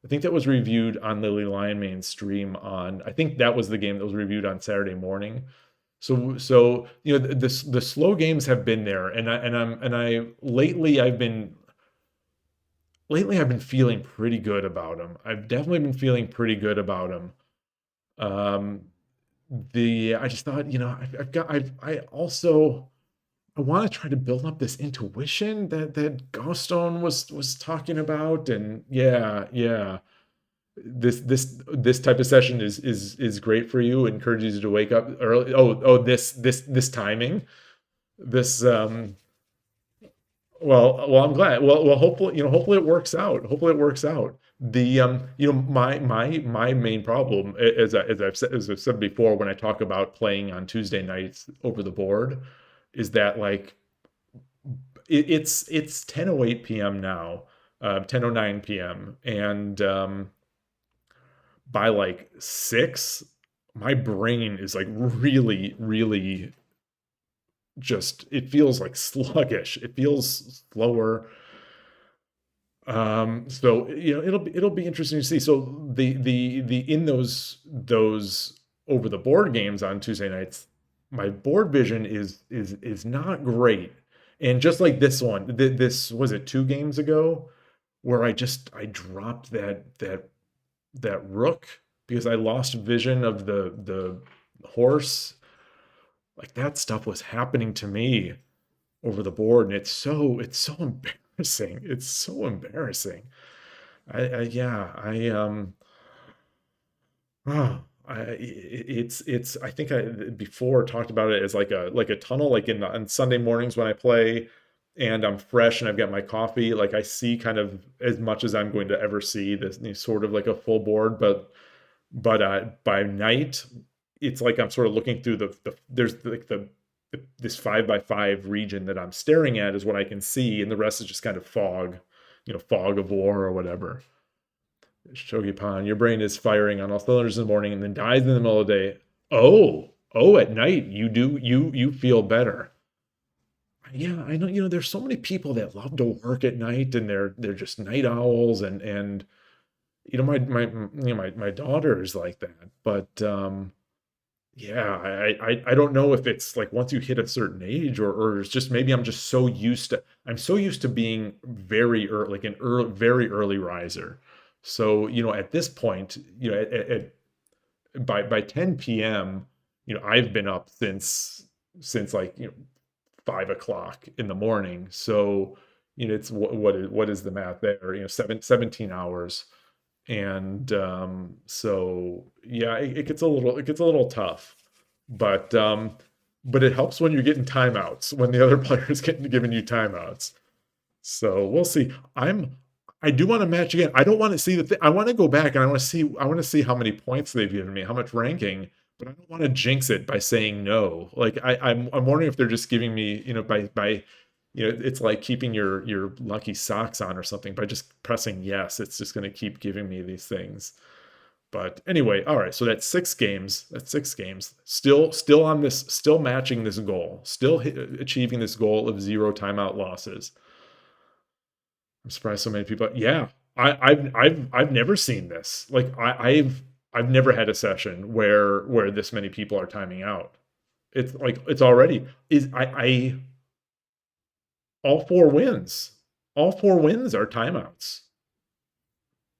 I think that was reviewed on Lily Lionmane's stream on. I think that was the game that was reviewed on Saturday morning. So the slow games have been there, and I lately I've been feeling pretty good about them. I've definitely been feeling pretty good about them. Um, the I just thought, I've got I also I want to try to build up this intuition that Gostone was talking about, and yeah. This type of session is great for you. Encourages you to wake up early. This timing. This well, I'm glad. Well, hopefully it works out. Hopefully it works out. The my main problem, as I've said before, when I talk about playing on Tuesday nights over the board, is that like it's 10:08 p.m. now, 10:09 p.m. and by like 6, my brain is like really, really just, it feels like sluggish. It feels slower. So it'll be interesting to see. So the in those over the board games on Tuesday nights, my board vision is not great. And just like this one, this was it 2 games ago, where I dropped that rook because I lost vision of the horse. Like that stuff was happening to me over the board, and it's so embarrassing. It's so embarrassing. I yeah, oh, it's I think I before talked about it as like a tunnel, like on Sunday mornings when I play and I'm fresh and I've got my coffee, like I see kind of as much as I'm going to ever see this, sort of like a full board, but by night it's like I'm sort of looking through there's like this 5 by 5 region that I'm staring at is what I can see, and the rest is just kind of fog, fog of war or whatever. Shogi your brain is firing on all cylinders in the morning and then dies in the middle of the day. Oh, at night you feel better. Yeah, I know. There's so many people that love to work at night, and they're just night owls, and my daughter is like that, but yeah, I don't know if it's like once you hit a certain age, or it's just maybe I'm so used to being very early, like an early, very early riser. So, at this point, by 10 p.m., I've been up since like, 5 o'clock in the morning. So, it's what is the math there? 17 hours. And so yeah, it gets a little tough, but it helps when you're getting timeouts, when the other players getting giving you timeouts. So we'll see. I do want to match again. I don't want to see I want to go back and I want to see how many points they've given me, how much ranking, but I don't want to jinx it by saying no. Like I'm wondering if they're just giving me, by it's like keeping your lucky socks on or something. By just pressing yes, it's just going to keep giving me these things. But anyway, all right. So that's 6 games. That's 6 games. Still on this. Still matching this goal. Still achieving this goal of 0 timeout losses. I'm surprised so many people. Yeah, I've never seen this. Like I've never had a session where this many people are timing out. It's like it's already is I all 4 wins. All 4 wins are timeouts.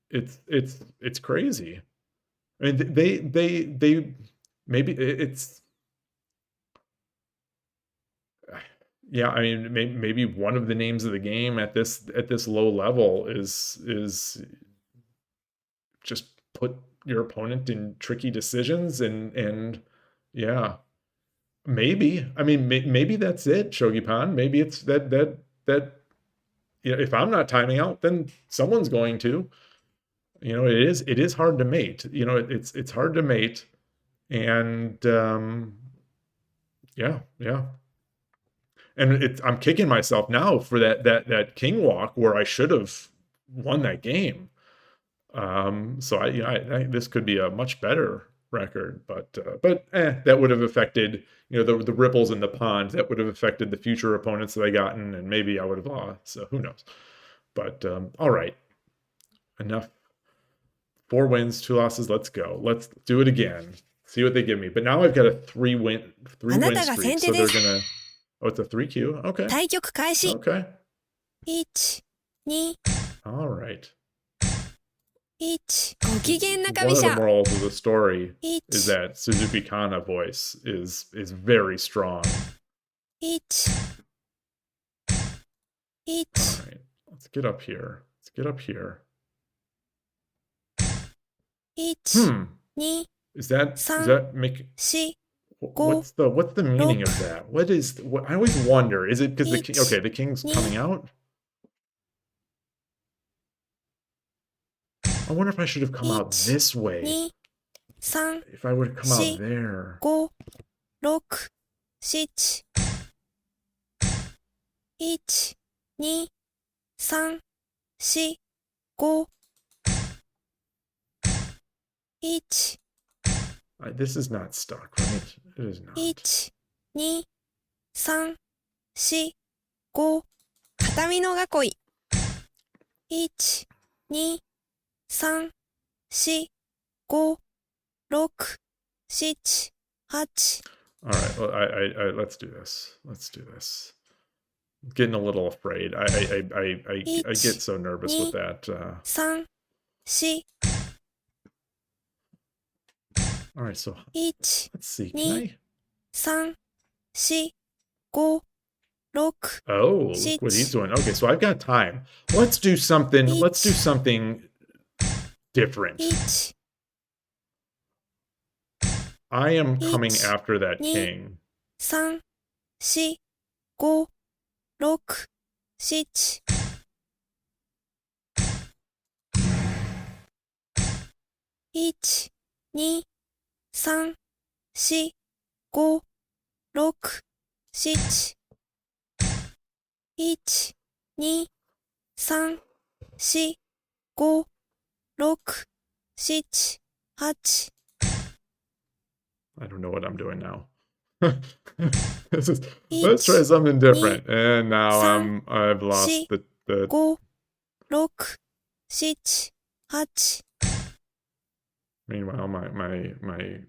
It's crazy. I mean, they maybe it's yeah. I mean, maybe one of the names of the game at this low level is just put your opponent in tricky decisions, and yeah, maybe. I mean, maybe that's it, Shogi. Maybe it's that if I'm not timing out, then someone's going to. It is hard to mate. It's hard to mate, and yeah, yeah. And I'm kicking myself now for that king walk where I should have won that game. So this could be a much better record, but that would have affected, the ripples in the pond. That would have affected the future opponents that I gotten, and maybe I would have lost. So who knows? But all right, enough. 4 wins, 2 losses. Let's go. Let's do it again. See what they give me. But now I've got a three あな win たが streak. 先手 So で they're す。gonna. Oh, it's a 3Q. Okay. 対局開始。Okay. 1、2、All right. 1。ご機嫌な One 旅 of the 車。 morals of the story is 1、 that Suzuki Kana voice is very strong. 1、1、 All right. Let's get up here. Let's get up here. 1、2、 Is that make 4、what's the meaning of that? What I always wonder, is it because the king's coming out? I wonder if I should have come out this way. 2、3、If I would have come out there. 5、6、7。1、2、3、4、5。1、This is not stuck, right? It is not. 1、2、3、4、5。片身の囲い。1、2、3、4、5、6、7、8。All right, well, let's do this. Let's do this. I'm getting a little afraid. I get so nervous with that. 3、4。All right, so 1、 let's see. 2、3、4、5、6。 Oh, look what he's doing. Okay, so I've got time. Let's do something. Let's do something different. 1、I am coming after that 2、 king. 3、4、5、6、7。1、2、3、4、5、6、7。1、2、3、4、5、6、7、8。I don't know what I'm doing now. Let's try something different. And now I've lost the 5、6、7、8。 Meanwhile, my 1、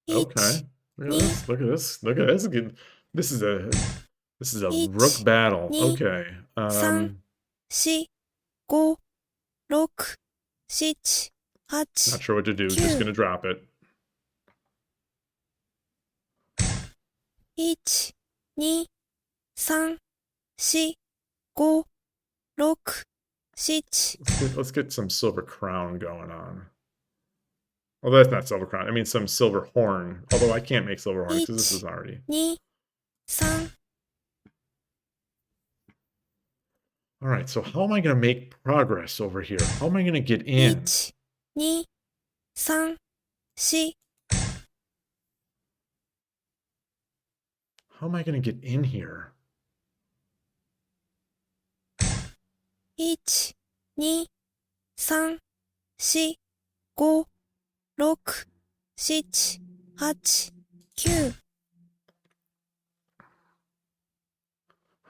okay. Look at this. Look at this. This is a rook battle. Okay. 3、4、5、6、7、8。 Not sure what to do. Just gonna drop it. 1、2、3、4、5、6、7。 Let's get some silver crown going on. Well, that's not silver crown. I mean some silver horn. Although I can't make silver horn because this is already. 2、3。 All right, so how am I going to make progress over here? How am I going to get in? 1、2、3、4。 How am I going to get in here? 1、2、3、4、5、6、7、8、9。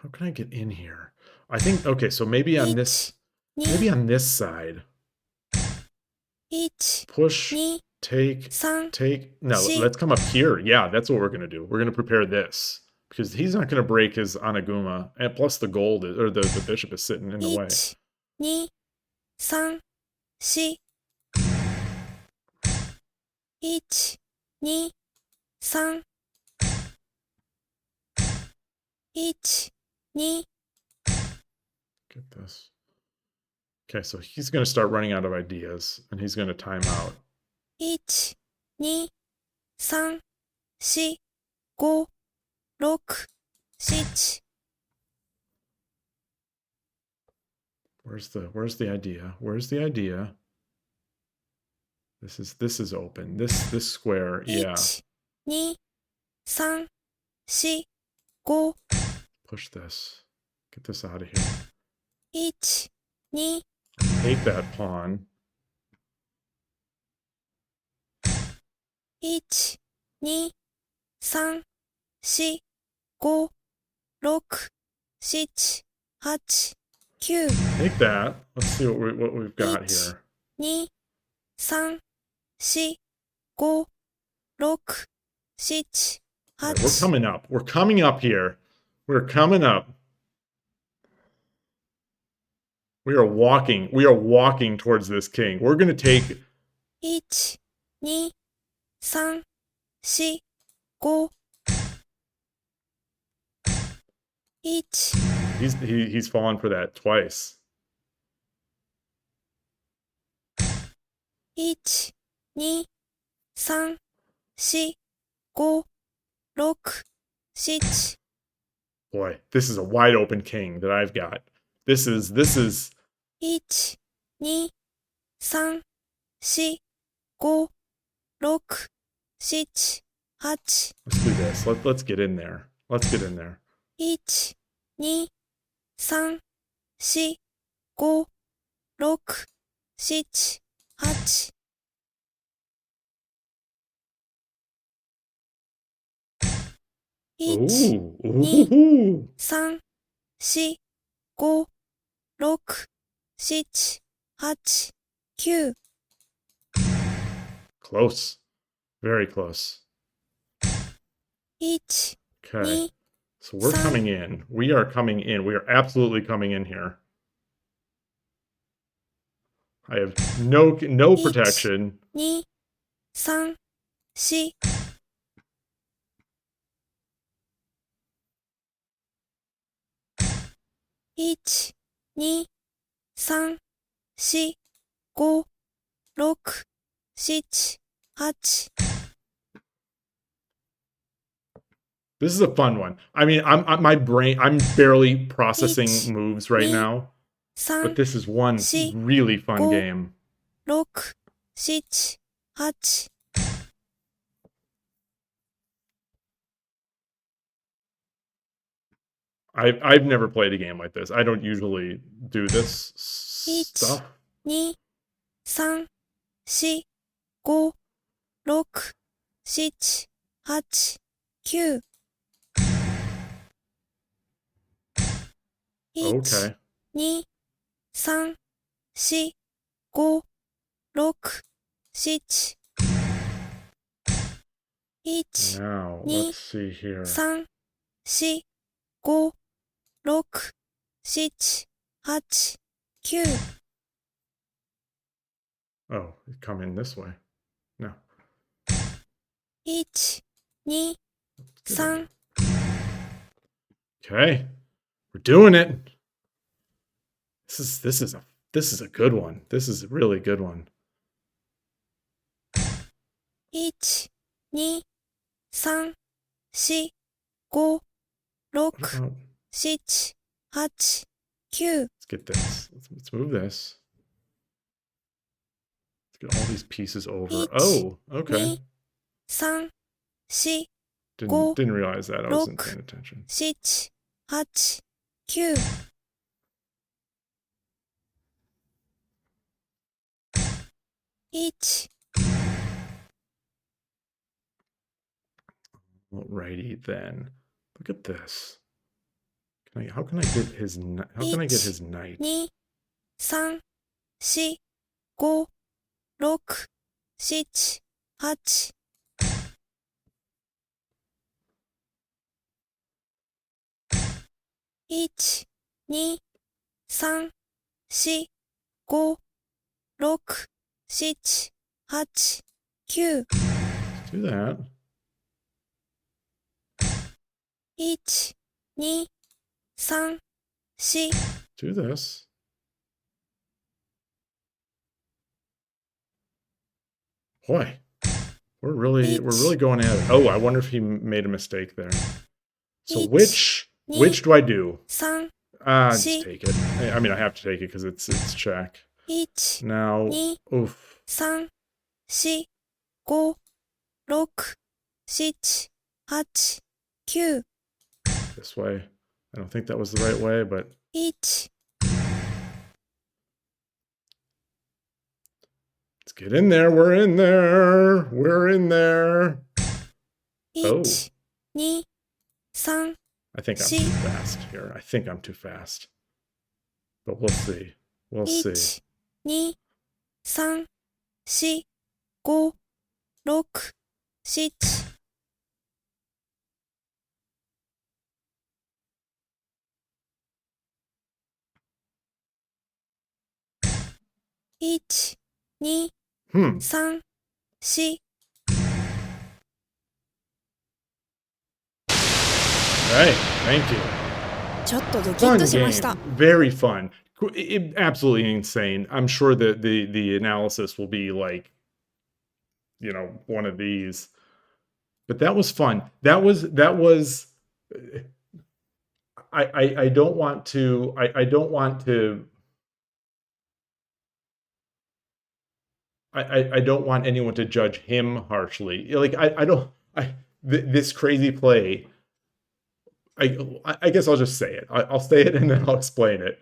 How can I get in here? I think, okay, so maybe on this side. 1、Push, 2、 take, 3。 take. No, let's come up here. Yeah, that's what we're going to do. We're going to prepare this. Because he's not going to break his Anaguma. And plus the gold, or the bishop is sitting in the way. 1、2、3、4。 1、2、3。 1、2。 Get this. Okay, so he's going to start running out of ideas. And he's going to time out. 1、2、3、4、5、6、7。 Where's the idea? Where's the idea? This is open. This square, yeah. 1、2、3、4、5、 Push this. Get this out of here. 1、2、 Take that pawn. 1、2、3、4、5、6、7、8、9、 Take that. Let's see what we've got 1、 here. 2、3、4、5、6、7、All right, we're 8、 coming up. We're coming up here. We're coming up. We are walking. We are walking towards this king. We're going to take 1、2、3、4、5、1、 he's fallen for that twice. 1、2、3、4、5、6、7、 Boy, this is a wide open king that I've got. This is 1、2、3、4、5、6、7、8、 let's do this. Let's get in there. Let's get in there. 1、2、3、4、5、6、7、8、 1、 Ooh. 2、 Ooh. 3、4、5、6、7、8、9、 Close. Very close. 1、 Okay. 2、 So we're Some- coming in. We are coming in. We are absolutely coming in here. I have no protection. 2、3、4、 1、2、3、4、5、6、7、8、 This is a fun one. I mean, I'm barely processing Each, moves right me, now, 3、 but this is one see, really fun go. game. 6、7、8、 I've never played a game like this. I don't usually do this stuff. 2、3、4、5、6、7、8、9、 1、 Okay. 2、3、4、5、6、7、 1、 Now, Me. let's see here. 3、4、5、6、7、8、9、 Oh, come in this way. No. 1、2、 Good 3、 Okay. We're doing it. This is a good one. This is a really good one. 1、2、3、4、5、What 6、 about 7、8、9、 let's get this. Let's move this. Let's get all these pieces over. Each, Oh, okay. 2、3、4、 Didn't realize that. I wasn't Look. paying attention. 7、8、9、 1、 Alrighty then. Look at this. How can I get his knight? 2、3、4、5、6、7、8、 1、2、3、4、5、6、7、8、9、 Let's do that. 1、2、3、4、 Do this. Boy, we're really going at it. Oh, I wonder if he made a mistake there. So Each, which do I do? 3、 Just take it. I mean, I have to take it because it's check. 1、 Now, 2、 oof. 3、4、5、6、7、8、9、this way. I don't think that was the right way, but 1、let's get in there. We're in there. We're in there. Oh, 1、2、3、I think I'm 4、too fast here. I think I'm too fast. But we'll see. We'll see. 1、2、3、4、5、6、7。1、2、Hmm. 3、4。Right. Thank you. ちょっとドキッ Fun としま game. した。 Very fun. Absolutely insane. I'm sure that the analysis will be like, one of these. But that was fun. That was I don't want to I don't want to I don't want anyone to judge him harshly. Like I don't this crazy play. I guess I'll just say it. I'll say it and then I'll explain it.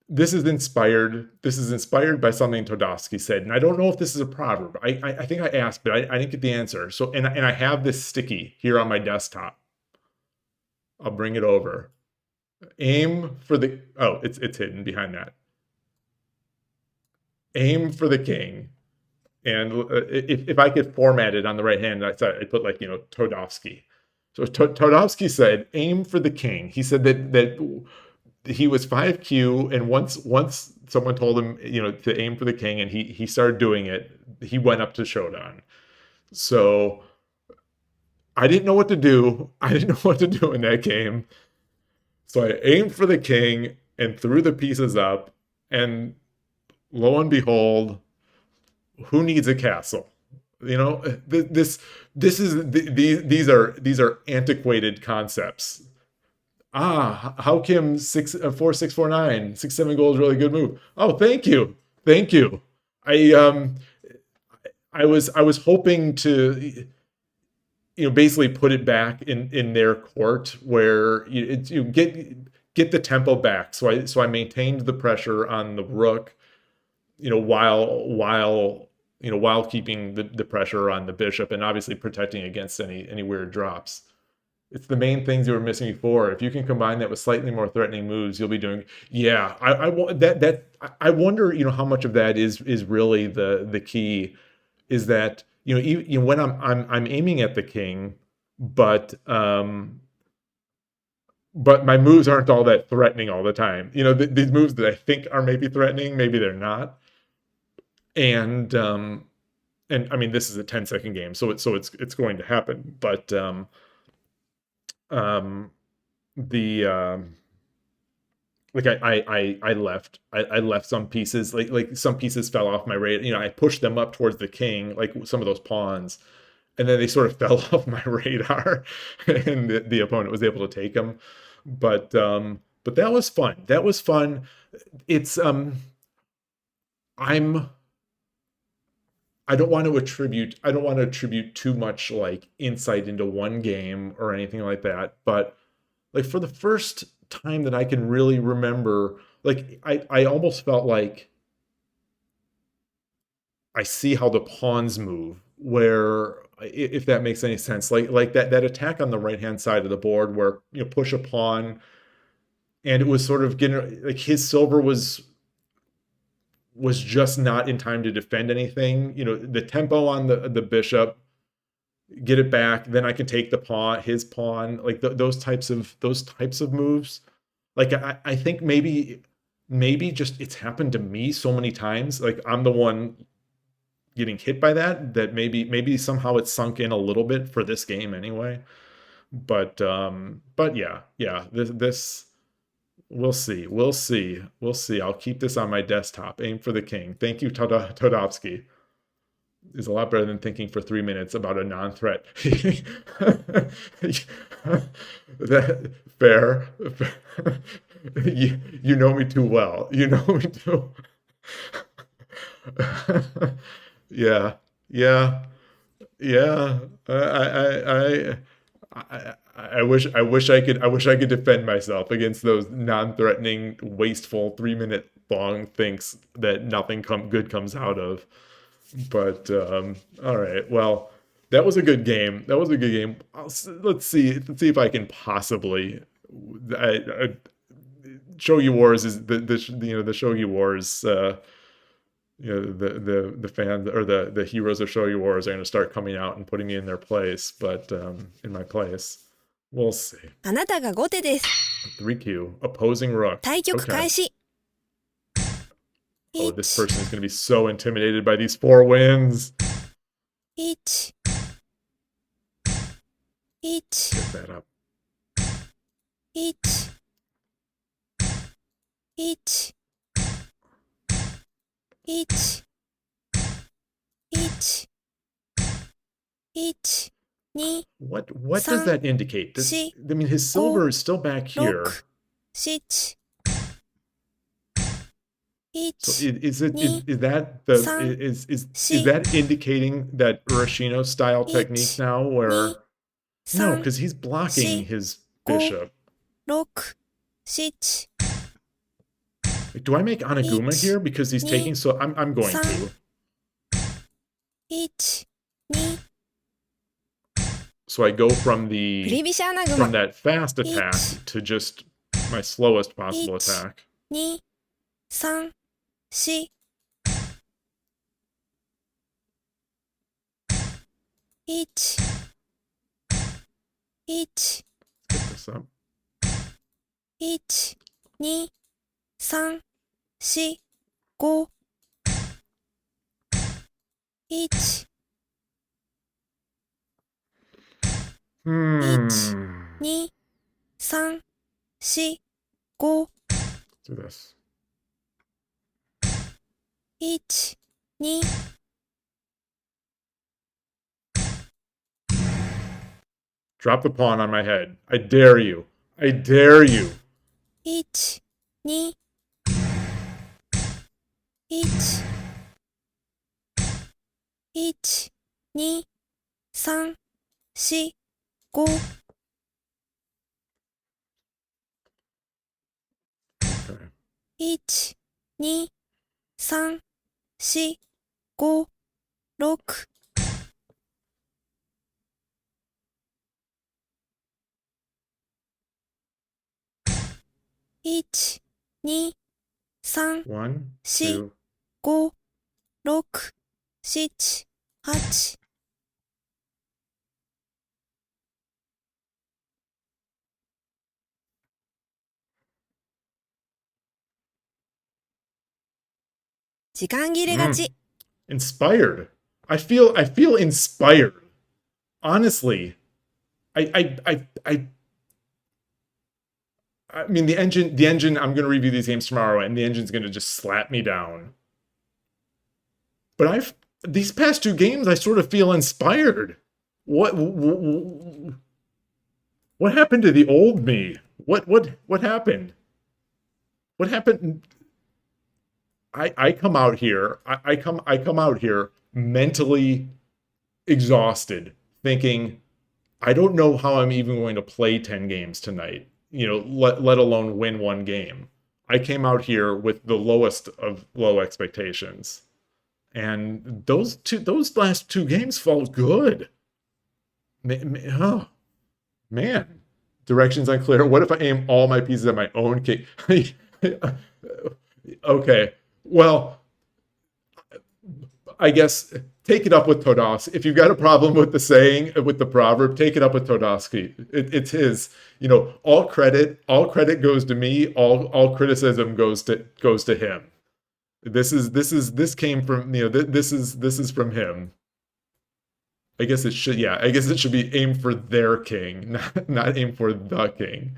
This is inspired. This is inspired by something Toadofsky said, and I don't know if this is a proverb. I think I asked, but I didn't get the answer. So and I have this sticky here on my desktop. I'll bring it over. Aim for the it's hidden behind that. Aim for the king. And if I could format it on the right hand, I put like Toadofsky. So Toadofsky said, "Aim for the king." He said that he was 5Q, and once someone told him to aim for the king, and he started doing it, he went up to Shodan. So I didn't know what to do. I didn't know what to do in that game. So I aimed for the king and threw the pieces up, and lo and behold, who needs a castle? These are antiquated concepts. How Kim 4649 6-7 goal is a really good move. Oh, thank you. I I was hoping to basically put it back in their court where you get the tempo back. So I maintained the pressure on the rook, while keeping the pressure on the bishop and obviously protecting against any weird drops. It's the main things you were missing before. If you can combine that with slightly more threatening moves, you'll be doing. Yeah, I wonder, how much of that is really the key. Is that when I'm aiming at the king, but my moves aren't all that threatening all the time. These moves that I think are maybe threatening, maybe they're not. And I mean, this is a 10-second game, so it's going to happen. But the like I left some pieces, like some pieces fell off my radar. I pushed them up towards the king, like some of those pawns, and then they sort of fell off my radar, and the opponent was able to take them. But that was fun. That was fun. It's I don't want to attribute too much like insight into one game or anything like that, but like for the first time that I can really remember, like I almost felt like I see how the pawns move, where if that makes any sense, like that attack on the right hand side of the board where push a pawn, and it was sort of getting like his silver was just not in time to defend anything. The tempo on the bishop, get it back, then I can take his pawn, like those types of moves. Like I think maybe just it's happened to me so many times. Like I'm the one getting hit by that maybe somehow it's sunk in a little bit for this game anyway. But yeah, this we'll see. I'll keep this on my desktop. Aim for the king. Thank you, Toadofsky. Is a lot better than thinking for 3 minutes about a non-threat. That fair. You know me too well. You know me too. Yeah. I wish I could defend myself against those non-threatening, wasteful 3-minute long thinks that nothing good comes out of. But all right, well, that was a good game. That was a good game. Let's see if I can possibly. Shogi Wars is the Shogi Wars. The fans or the heroes of Shogi Wars are going to start coming out and putting me in their place, but in my place, we'll see. あなたが後手です。 3Q opposing rook. 対局 Okay. 開始。 Oh, this person is going to be so intimidated by these 4 wins. 1 1 Get that up. 1 1 1 1 1 2 What does that indicate? I mean, his silver is still back here. 6 7 So 1 is that is that indicating that Urashino style technique now, where no, because he's blocking his bishop. 6 7 Do I make Anaguma here because he's taking? So I'm going to. 1 2 So I go from 振り飛車穴 from 熊 that fast attack to just my slowest possible attack. 2 3 4 1 1 Get this up. 1 2 3 4 5 1 Hmm. 2 3 4 5 Do this. 1 2 Drop the pawn on my head. I dare you. I dare you. 1 2 1 1 2 3 4 5 Okay. 1 2 3 4 5 6 1 2 3 1, Si. 2. 5 6 7 8 時間切れ勝ち。 Inspired. I feel inspired. Honestly. I mean the engine I'm gonna review these games tomorrow and the engine's gonna just slap me down. But these past 2 games I sort of feel inspired. What happened to the old me? What happened? What happened? I come out here. I come out here mentally exhausted, thinking, I don't know how I'm even going to play 10 games tonight. Let alone win 1 game. I came out here with the lowest of low expectations, and those last 2 games felt good. Oh, man, directions unclear. What if I aim all my pieces at my own king? Okay. Well, I guess take it up with Toadofsky. If you've got a problem with the saying, with the proverb, take it up with Toadofsky. It's his. All credit goes to me. All criticism goes to him. This came from this is from him. I guess it should be aimed for their king, not aimed for the king.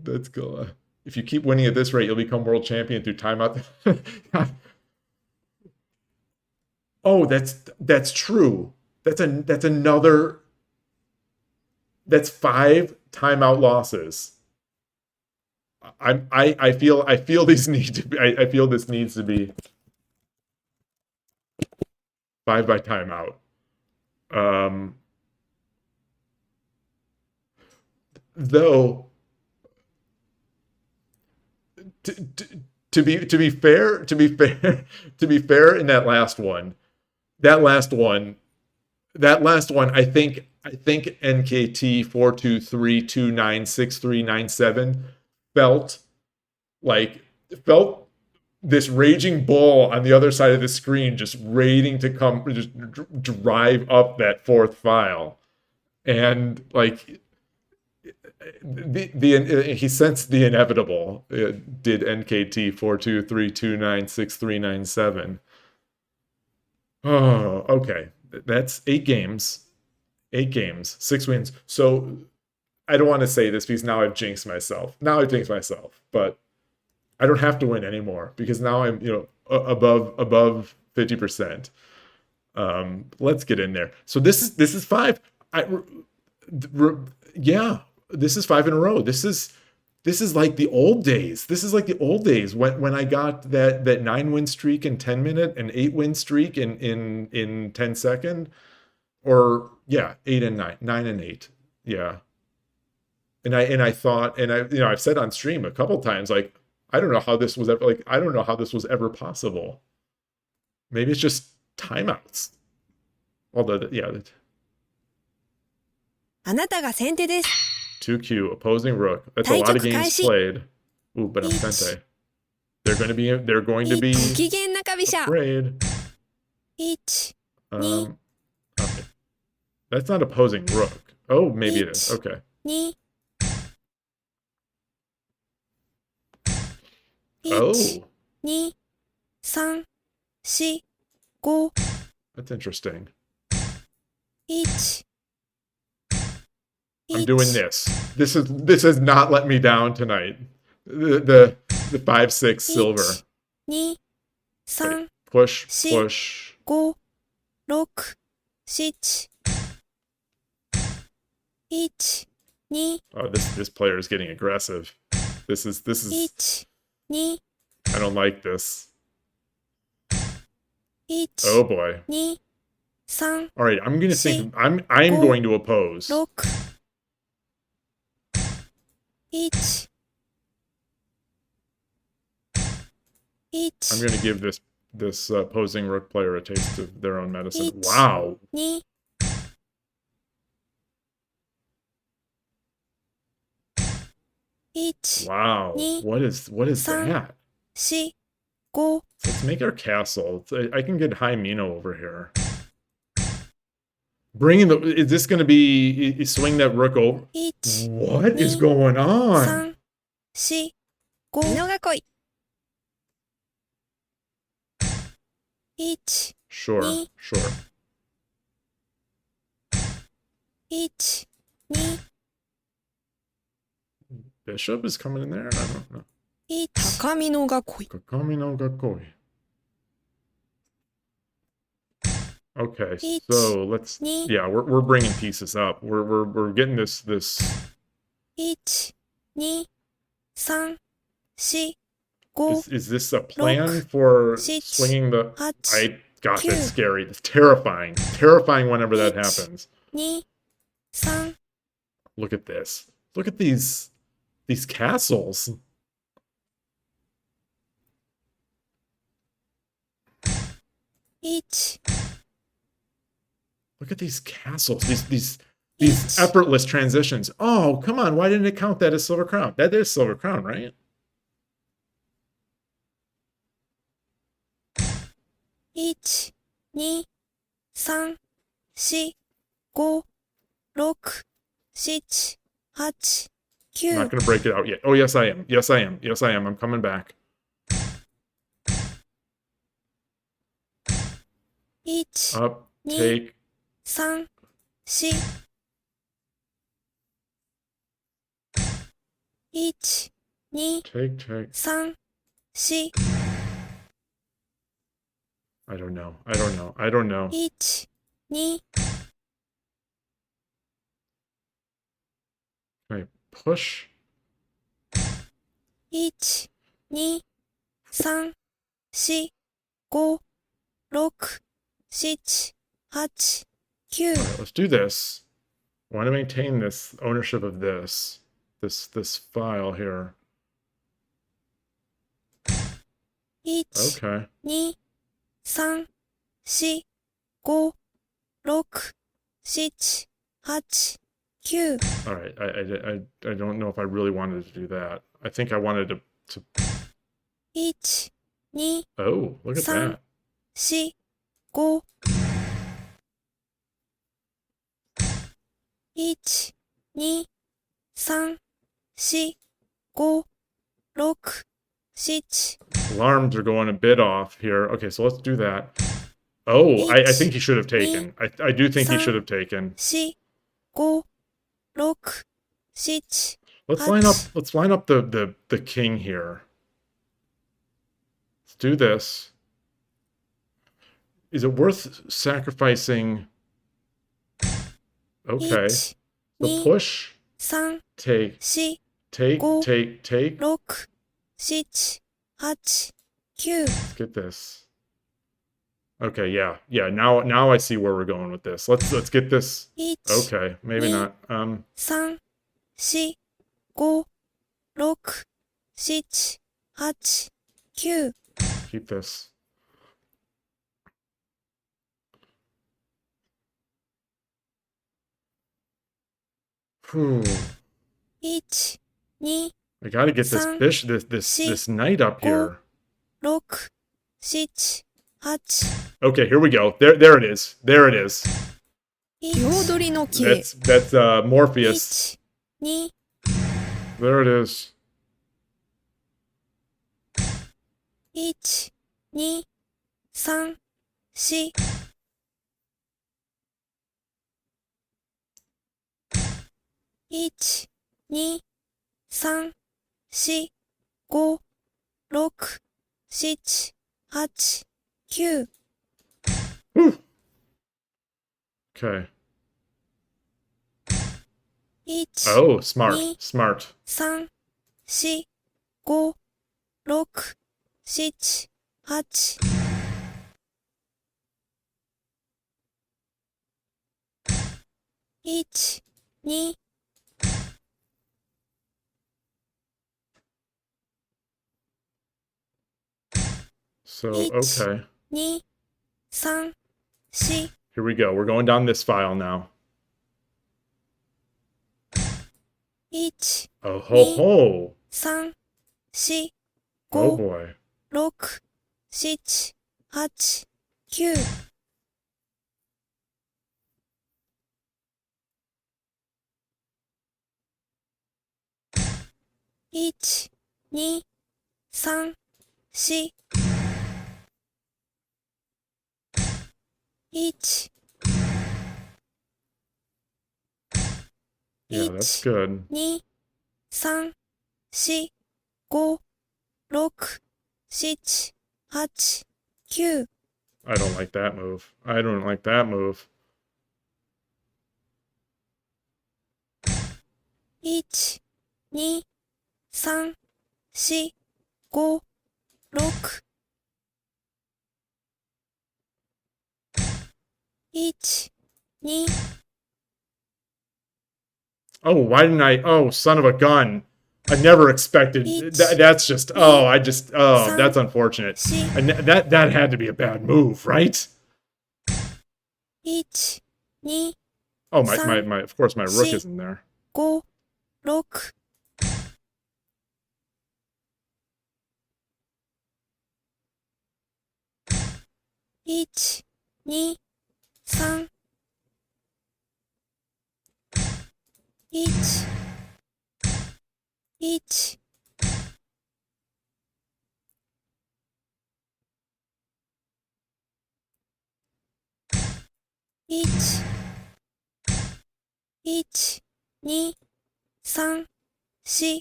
Let's go. If you keep winning at this rate, you'll become world champion through timeout. Oh, that's true. That's 5 timeout losses. I feel these need to be. I feel this needs to be 5 by timeout. Um, though to be fair, to be fair, in that last one, that last one, I think NKT 423296397 felt like felt this raging bull on the other side of the screen just waiting to come just drive up that fourth file. And like the he sensed the inevitable. Did NKT 423296397. Oh, okay. That's 8 games. 8 games, 6 wins. So I don't want to say this because now I've jinxed myself. But I don't have to win anymore because now I'm, above 50%. Let's get in there. So this is five. Yeah, this is 5 in a row. This is like the old days. This is like the old days when I got that 9 win streak in 10 minute, and 8 win streak in 10 second, or yeah, 8 and 9, 9 and 8. Yeah, and I thought, and I've said on stream a couple times, like, I don't know how this was ever, like, I don't know how this was ever possible. Maybe it's just timeouts. Although, yeah, あなたが先手です。 2Q opposing rook. That's a lot of games played. Ooh, but I'm sente. They're going to be ご機嫌な飛車。 afraid. 1、Okay. That's not opposing rook. Oh, maybe it is. Okay. 2、Oh, 2、3、4、5、that's interesting. 1、I'm doing this. This has not let me down tonight. The 5-6 silver. 2、3、Push, 4、 push. 5、6、7、1、2、Oh, this player is getting aggressive. This is 1、2、 I don't like this. 1、 Oh boy. 2、3、 All right, I'm going to think I'm Go. going to oppose. 6、1、1、 I'm going to give this opposing rook player a taste of their own medicine. Each. Wow. 2、 1、 Wow. Ni. What is San. that? 4、5、 Let's make our castle. I can get high Mino over here. Is this going to be swing that rook over? 1、 What is Ni. going on? 3、4、5、美濃囲い。1、Sure, Ni. sure. 1、2、 Bishop is coming in there? I don't know. 1、高美濃囲い。 Kakami no Gakoi. Okay, Each. so let's Ni. yeah, we're bringing pieces up. We're getting this 1、2、3、4、5、 is this a plan Look. for Six. swinging the 8、 God, Cute. that's scary. It's terrifying. Terrifying whenever that Each. happens. 2、3、 Look at this. Look at these castles. 1、 Look at these castles. These Each. effortless transitions. Oh, come on. Why didn't it count that as Silver Crown? That is Silver Crown, right? 1、2、3、4、5、6、7、8、I'm not 9、 going to break it out yet. Oh, yes, I am. Yes, I am. Yes, I am. I'm coming back. 1、 Up, Ni. take. 3、4、1、2、 Take. 3、4、 I don't know. I don't know. I don't know. 1、2、 Okay, push. 1、2、3、4、5、6、7、8、9 Alright, let's do this. I want to maintain this ownership of this file here. 1 Okay. 2 3 4 5 6 7 8 9 Alright, I don't know if I really wanted to do that. I think I wanted to 1 2 oh, look at 3 that. 4 5 1 2 3 4 5 6 7 Alarms are going a bit off here. Okay, so let's do that. Oh, I think he should have taken. I do think he should have taken. 4 5 6 7 Let's line up the king here. Let's do this. Is it worth sacrificing? Okay. 1 The 2 push, 3 take, 4 take, Go. take, take. 6 7 8 9 Let's get this. Okay, yeah. Now I see where we're going with this. Let's get this. 1 Okay, maybe not. 3 4 5 6 7 8 9 Keep this. Whew. 1 2 I gotta get this Son. fish, this knight up here. 6 7 8 Okay, here we go. There it is. There it is. 彩りの木 That's Morpheus. 1 2 There it is. 1 2 3 4 1 2 3 4 5 6 7 8 9 Whew. Okay. 1 Oh, smart. Ni. Smart. 3 4 5 6 7 8 1 2 So, Each. okay. 2 3 4 Here we go. We're going down this file now. 1 Oh ho ho. 3 4 Oh 5 boy. 6 7 8 9 1 2 3 4 1 Yeah, that's good. 2 3 4 5 6 7 8 9 I don't like that move. I don't like that move. 1 2 3 4 5 6 1 2 Oh, why didn't I? Oh, son of a gun. I never expected that's just that's unfortunate. 4 And that had to be a bad move, right? 1 2 Oh, my of course my rook is in there. 5 6 1 2 3 1 1 1 1 2 3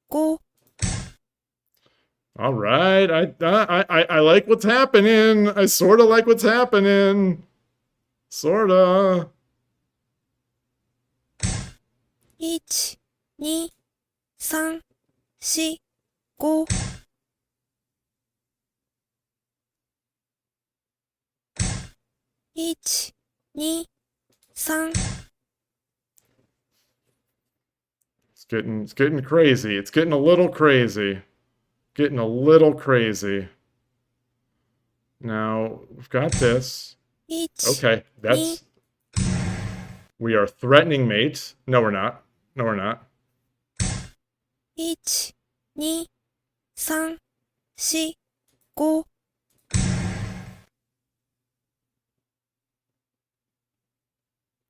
4 5 All right, I like what's happening. I sort of like what's happening. Sorta. 1 2 3 4 5 1 2 3 It's getting crazy. It's getting a little crazy. Getting a little crazy. Now, we've got this. 1 Okay, 2 that's... We are threatening mate. No, we're not. No, we're not. 1 2 3 4 5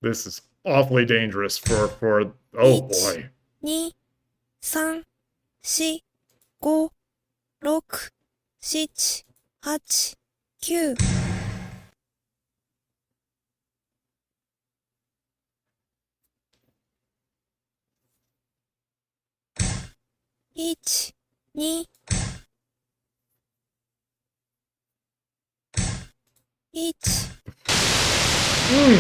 This is awfully dangerous for... Oh, boy. 2 3 4 5 6 7 8 9 1 2 1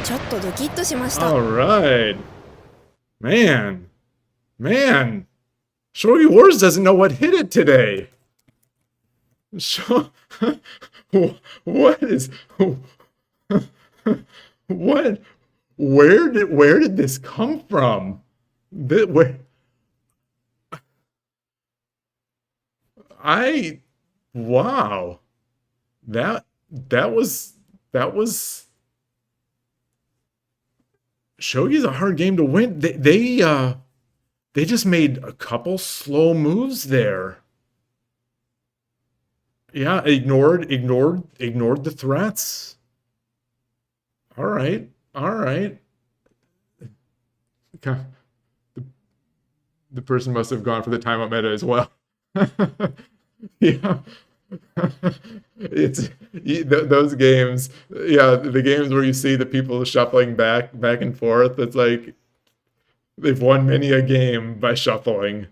ちょっとドキッとしました。 All right. Man. Man. Shogi Wars doesn't know what hit it today. What is... What? Where did this come from? Wow. That was Shogi's a hard game to win. They just made a couple slow moves there. Yeah, ignored the threats. All right. Okay. The person must have gone for the timeout meta as well. Yeah. Those games, yeah, the games where you see the people shuffling back and forth, it's like they've won many a game by shuffling.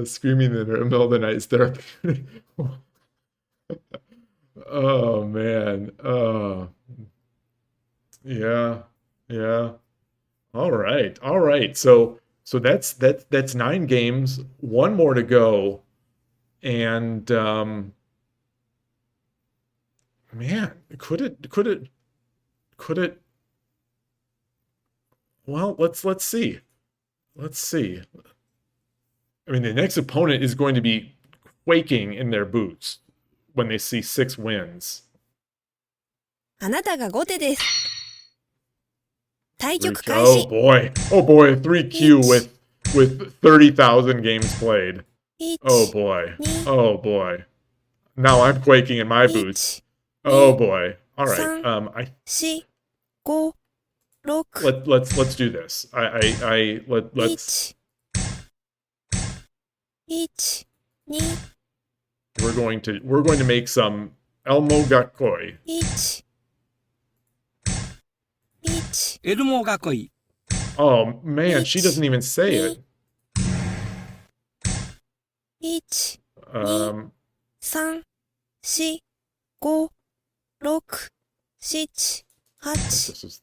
Screaming in the middle of the night is therapeutic. Oh man. Yeah. All right. So that's 9 games, one more to go. And man, could it well, let's see. I mean, the next opponent is going to be quaking in their boots when they see 6 wins. あなたが後手です。対局開 Oh 始。 boy, 3Q with 30,000 games played. Oh boy. Now I'm quaking in my boots. Oh boy. All right. 4 5 6 let's do this. Let's 1 2 we're going to make some Elmo Gakoi. 1 1 エルモ囲い Oh man, she doesn't even say it. 1 Um 3 4 5 6 7 8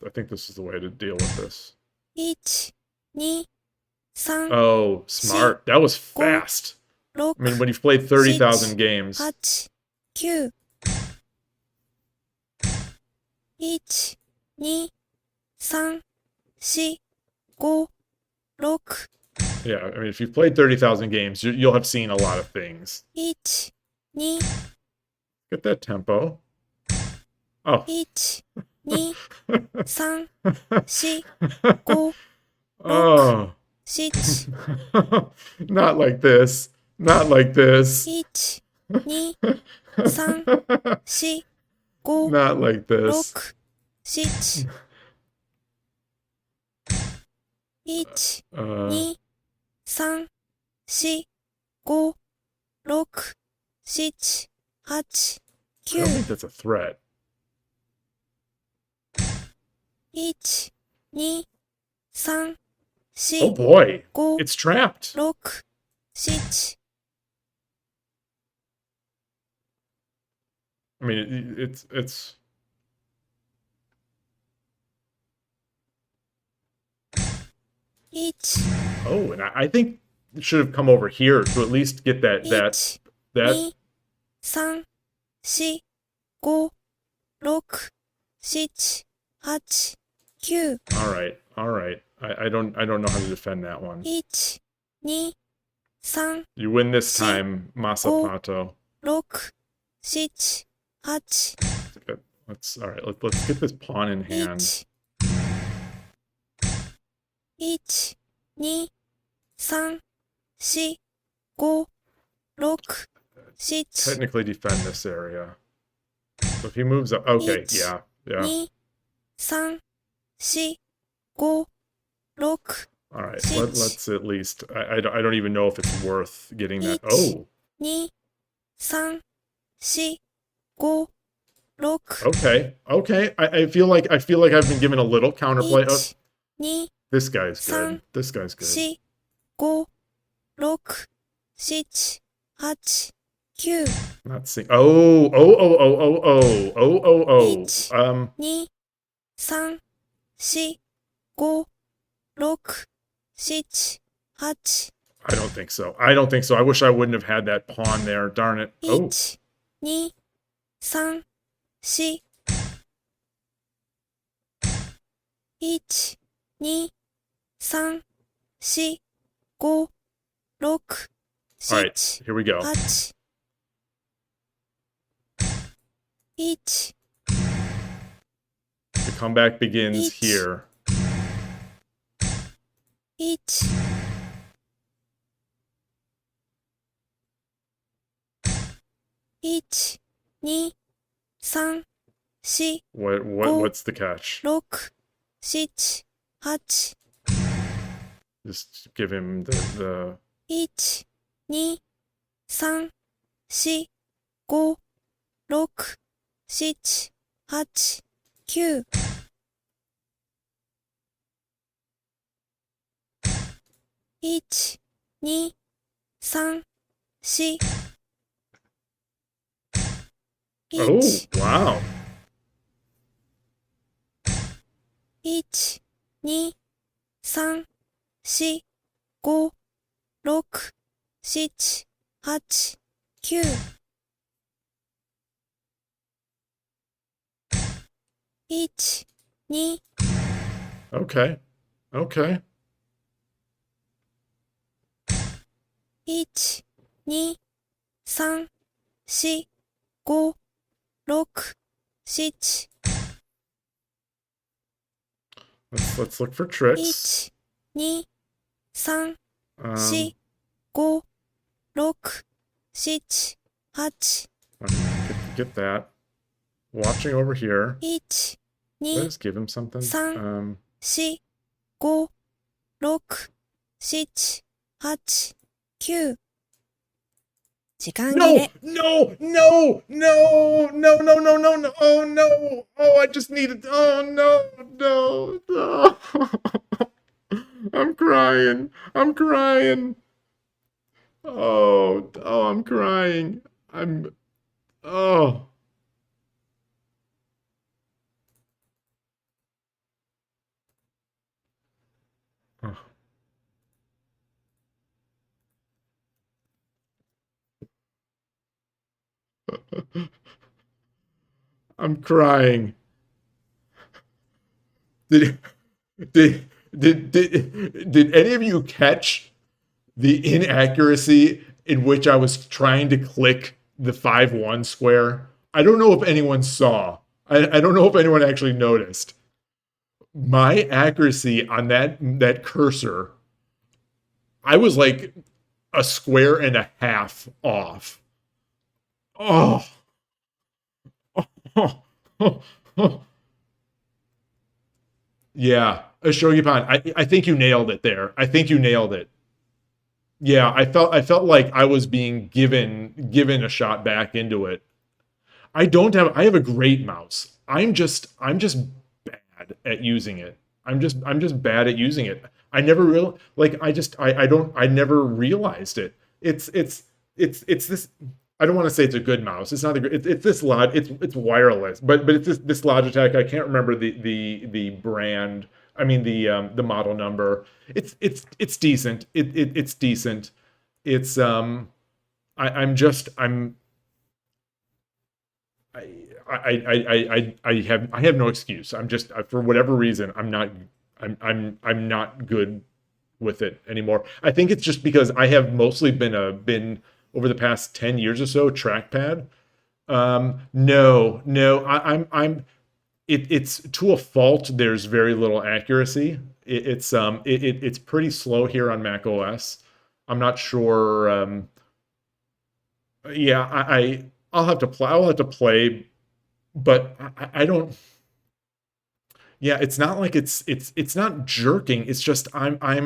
I think this is the way to deal with this. 1 2 3 Oh, smart. That was fast. I mean, when you've played 30,000 games. 8 9 1 2 3 4 5 6 Yeah, I mean, if you've played 30,000 games, you'll have seen a lot of things. 1 2 Get that tempo. Oh. 1 2 3 4 5 Oh. 7 Not like this. Not like this. 1 2 3 4 5 Not like this. 6 7 1 2 3 4 5 6 7 8 I don't 9 think that's a threat. 1 2 3 Oh 4 boy. 5 It's trapped. 6 7 I mean, it's 1 Oh, and I think it should have come over here to at least get that 1 2 3 4 5 6 7 8 9、All right, all right. I don't know how to defend that one. 1、2、3、You win this She- time, Masapato. 6、7、8、Let's all right. Let's get this pawn in hand. 1、2、3、4、5、6、7、Technically defend this area. So if he moves up, okay, yeah. 2、3、4、5、6、All right, Six. let's at least. I don't even know if it's worth getting that. Each. Oh, 2、3、4、5、6、okay. I feel like I've been given a little counterplay. Oh, 1、2、this guy's good. Some. This guy's good. 4、5、6、7、8、9、Not seeing. Oh. 1、 Um, 2、3、4、5、6、7、8、I don't think so. I don't think so. I wish I wouldn't have had that pawn there. Darn it. Oh, 1、2、3、4、1、2、3、4、5、6、all right. 7、Here we go. 8、1、 The comeback begins Each. here. 1、 1、2、3、4、What's the catch? 6、7、8、Just give him the 1、2、3、4、5、6、7、8、9、1、2、3、4、Oh, 1、 wow. 1、2、3、4、5、6、7、8、9、1、2、 Okay. 1、2、3、4、5、6、7、 Let's look for tricks. 1、2、3、 Um, 4、5、6、7、8、 get that. Watching over here. 1、 Did I 2、 just give him something? 3、4、5、6、7、8、9。時間切 No! れ。 No! No! No! No! No! No! No! No! Oh no! Oh, I just needed. Oh no! No! No! I'm crying. I'm crying. Oh! Oh! I'm crying. I'm. Oh! Oh. I'm crying. Did did any of you catch the inaccuracy in which I was trying to click the 5-1 square? I don't know if anyone saw. I don't know if anyone actually noticed. My accuracy on that cursor, I was like a square and a half off. Oh. Oh. Oh. Oh. Yeah, a shogi pan. I think you nailed it there. I think you nailed it. Yeah, I felt like I was being given a shot back into it. I have a great mouse. I'm just bad at using it. I'm just bad at using it. I never real like I don't I never realized it. It's this. I don't want to say it's a good mouse. It's not a good. It's this lot. It's wireless, but it's this Logitech. I can't remember the brand. I mean the model number. It's decent. It's decent. It's I'm just I I have no excuse. I'm just for whatever reason I'm not good with it anymore. I think it's just because I have mostly been over the past 10 years or so trackpad. No, it's to a fault. There's very little accuracy. It's pretty slow here on Mac OS. I'm not sure. Yeah, I'll have to play. I'll have to play, but I don't. Yeah, it's not like it's not jerking. It's just I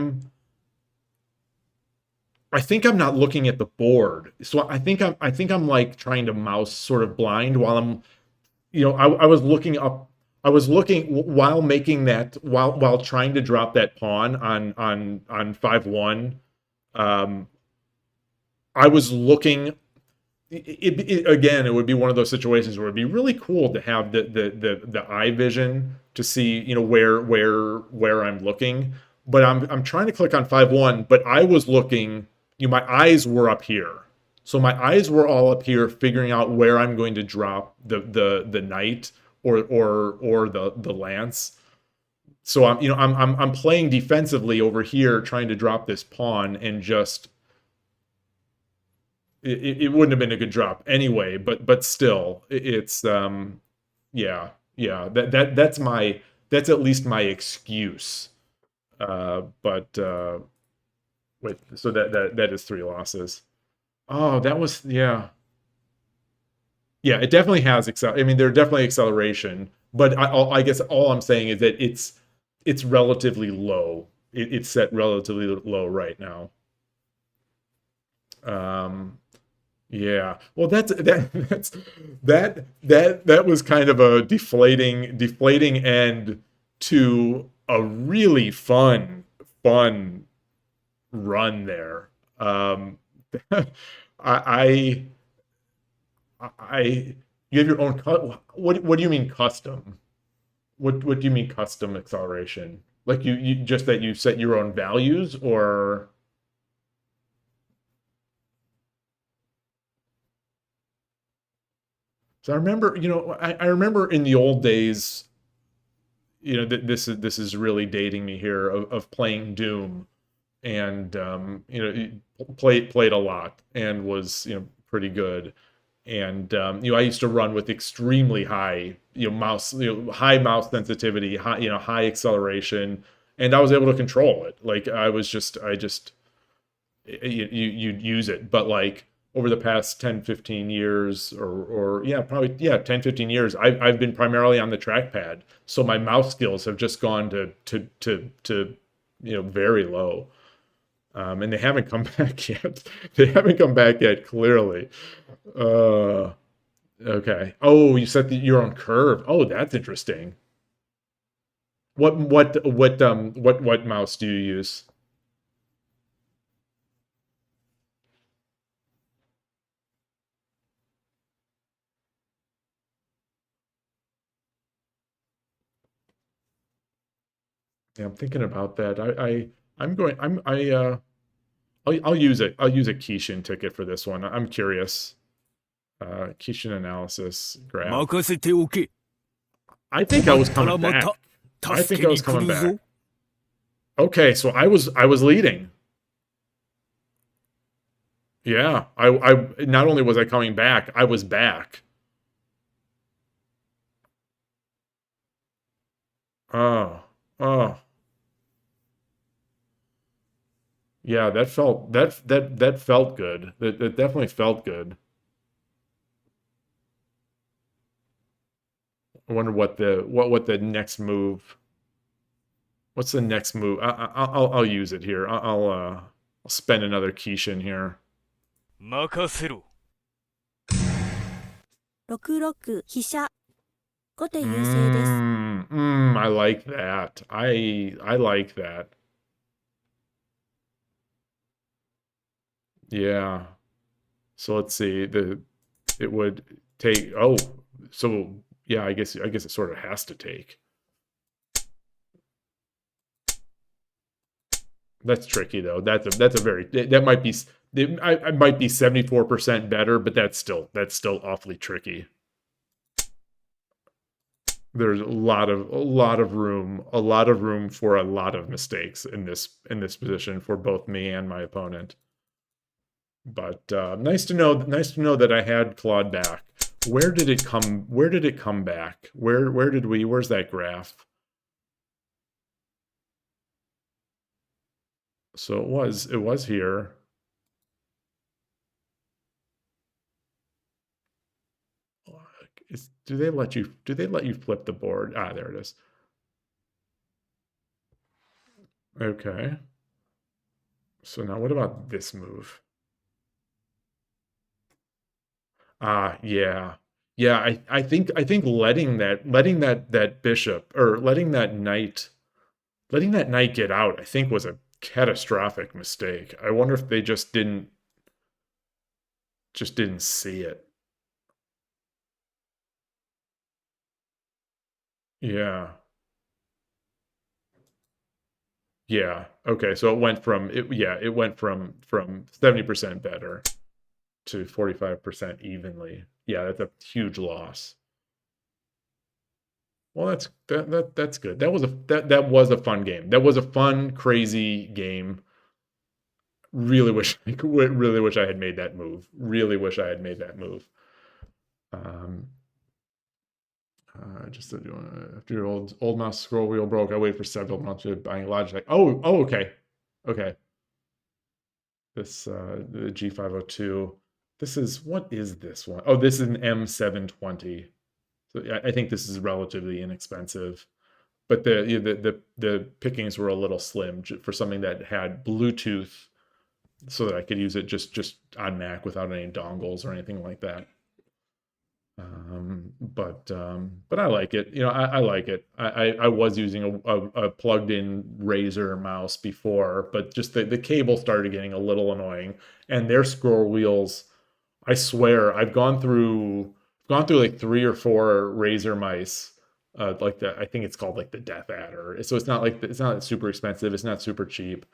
think I'm not looking at the board. So I think I'm like trying to mouse sort of blind while I'm I was looking up. I was looking while making that while trying to drop that pawn on 5-1. Um, I was looking. Again, it would be one of those situations where it'd be really cool to have the eye vision to see where I'm looking. But I'm trying to click on 5-1, but I was looking. My eyes were up here. So my eyes were all up here, figuring out where I'm going to drop the knight or the lance. So I'm playing defensively over here, trying to drop this pawn, and just it wouldn't have been a good drop anyway. But still, it's yeah that's at least my excuse. But wait, so that is 3 losses. Oh, that was yeah. Yeah, it definitely has I mean, there's definitely acceleration, but I guess all I'm saying is that it's relatively low. It's set relatively low right now. Um, yeah. Well, that was kind of a deflating end to a really fun run there. I I you have your own what do you mean custom? What do you mean custom acceleration? Like you just that you set your own values or so I remember, I remember in the old days, this is really dating me here of playing Doom and played a lot and was pretty good. And I used to run with extremely high high mouse sensitivity, high acceleration, and I was able to control it. Like I just you'd use it, but like over the past 10 15 years or yeah, probably yeah, 10 15 years, I've been primarily on the trackpad, so my mouse skills have just gone to very low. And they haven't come back yet. They haven't come back yet, clearly. Uh, okay. Oh, you set your own curve. Oh, that's interesting. What mouse do you use? Yeah, I'm thinking about that. I'm going. I'll use it. I'll use a Kishin ticket for this one. I'm curious. Kishin analysis graph. 任せておけ。I think I 困っ was たら coming ま back. た I 助 think け I に was 来 coming る back. ぞ。Okay, so I was leading. Yeah, I not only was I coming back, I was back. Oh, oh, yeah, that felt good. That definitely felt good. I wonder what the next move. What's the next move? I'll use it here. I'll spend another Kishin here. 任せろ。6六飛車。後手優勢です。I like that. I like that. Yeah. So let's see. It would take. Oh, so yeah. I guess it sort of has to take. That's tricky though. That's a very that might be I might be 74% better, but that's still awfully tricky. There's a lot of room for a lot of mistakes in this position for both me and my opponent. But nice to know that I had clawed back. Where did it come back? Where's that graph? So it was here. Do they let you flip the board? Ah, there it is. Okay. So now what about this move? Ah, yeah. Yeah, I think letting that bishop or letting that knight get out, I think was a catastrophic mistake. I wonder if they just didn't see it. Yeah. Yeah. Okay, so it went from 70% better to 45% evenly. Yeah, that's a huge loss. Well, that's good. That was a fun game. That was a fun, crazy game. Really wish I had made that move. Really wish I had made that move. Um, just after your old mouse scroll wheel broke, I waited for several months to buying Logitech. Oh, okay, okay. This the G502. What is this one? Oh, this is an M720. So yeah, I think this is relatively inexpensive, but the pickings were a little slim for something that had Bluetooth, so that I could use it just on Mac without any dongles or anything like that. But I like it. I like it. I was using a plugged-in Razer mouse before, but just the cable started getting a little annoying, and their scroll wheels. I swear, I've gone through like three or four Razer mice, like I think it's called like the Death Adder. So it's not super expensive. It's not super cheap,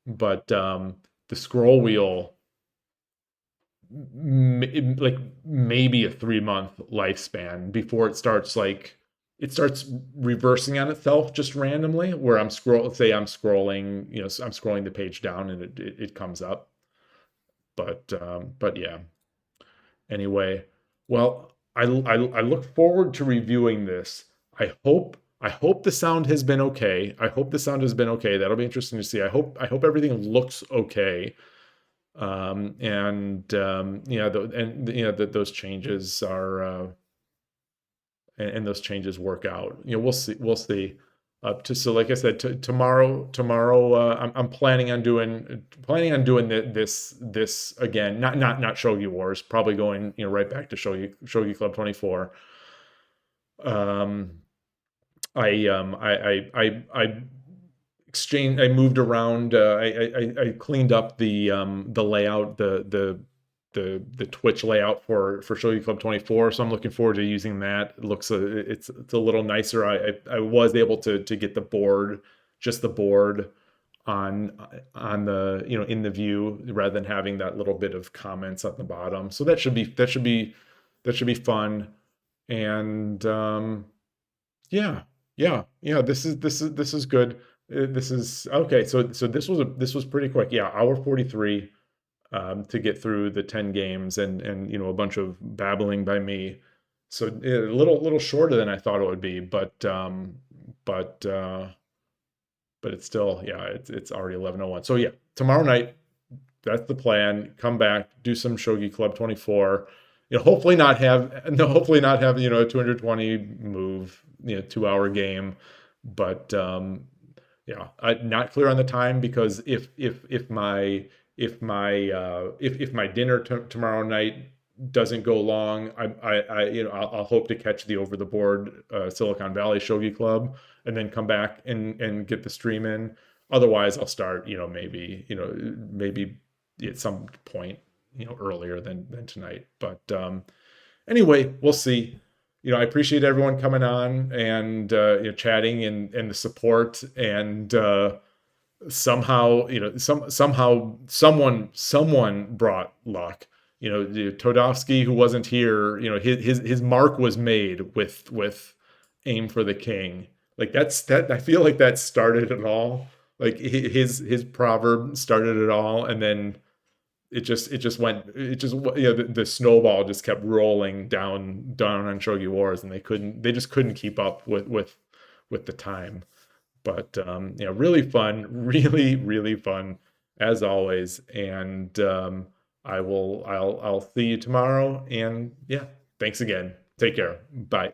but the scroll wheel like maybe a 3 month lifespan before it starts reversing on itself just randomly, where I'm scrolling, so I'm scrolling the page down and it comes up. But yeah, anyway, well, I look forward to reviewing this. I hope the sound has been okay. I hope the sound has been okay. That'll be interesting to see. I hope everything looks okay. And yeah, and those changes are and those changes work out. We'll see. We'll see. So like I said, tomorrow, I'm planning on doing this again. Not Shogi Wars. Probably going right back to Shogi Club 24. Um, I exchange I moved around. I cleaned up the layout, the Twitch layout for Shogi Club 24. So I'm looking forward to using that. It's a little nicer. I was able to get the board, just the board on the in the view, rather than having that little bit of comments at the bottom. So that should be fun. And yeah, yeah. This is good. This is okay. So this was pretty quick. Yeah, hour 43, to get through the 10 games, and a bunch of babbling by me. So a little shorter than I thought it would be, but it's still, yeah, it's already 11:01. So yeah, tomorrow night, that's the plan. Come back, do some Shogi Club 24. Hopefully not have a 220 move, 2-hour game. But yeah, I'm not clear on the time, because if my dinner tomorrow night doesn't go long, I'll hope to catch the over the board Silicon Valley Shogi Club, and then come back and get the stream in. Otherwise, I'll start, maybe at some point, earlier than tonight. But anyway, we'll see. I appreciate everyone coming on and chatting, and the support, and somehow, someone brought luck. Toadofsky, who wasn't here, his mark was made with aim for the king. Like that I feel like that started it all. Like his proverb started it all, and then the snowball just kept rolling down on Shogi Wars, and they just couldn't keep up with the time. But really fun, really fun as always. And I'll see you tomorrow. And yeah, thanks again. Take care. Bye.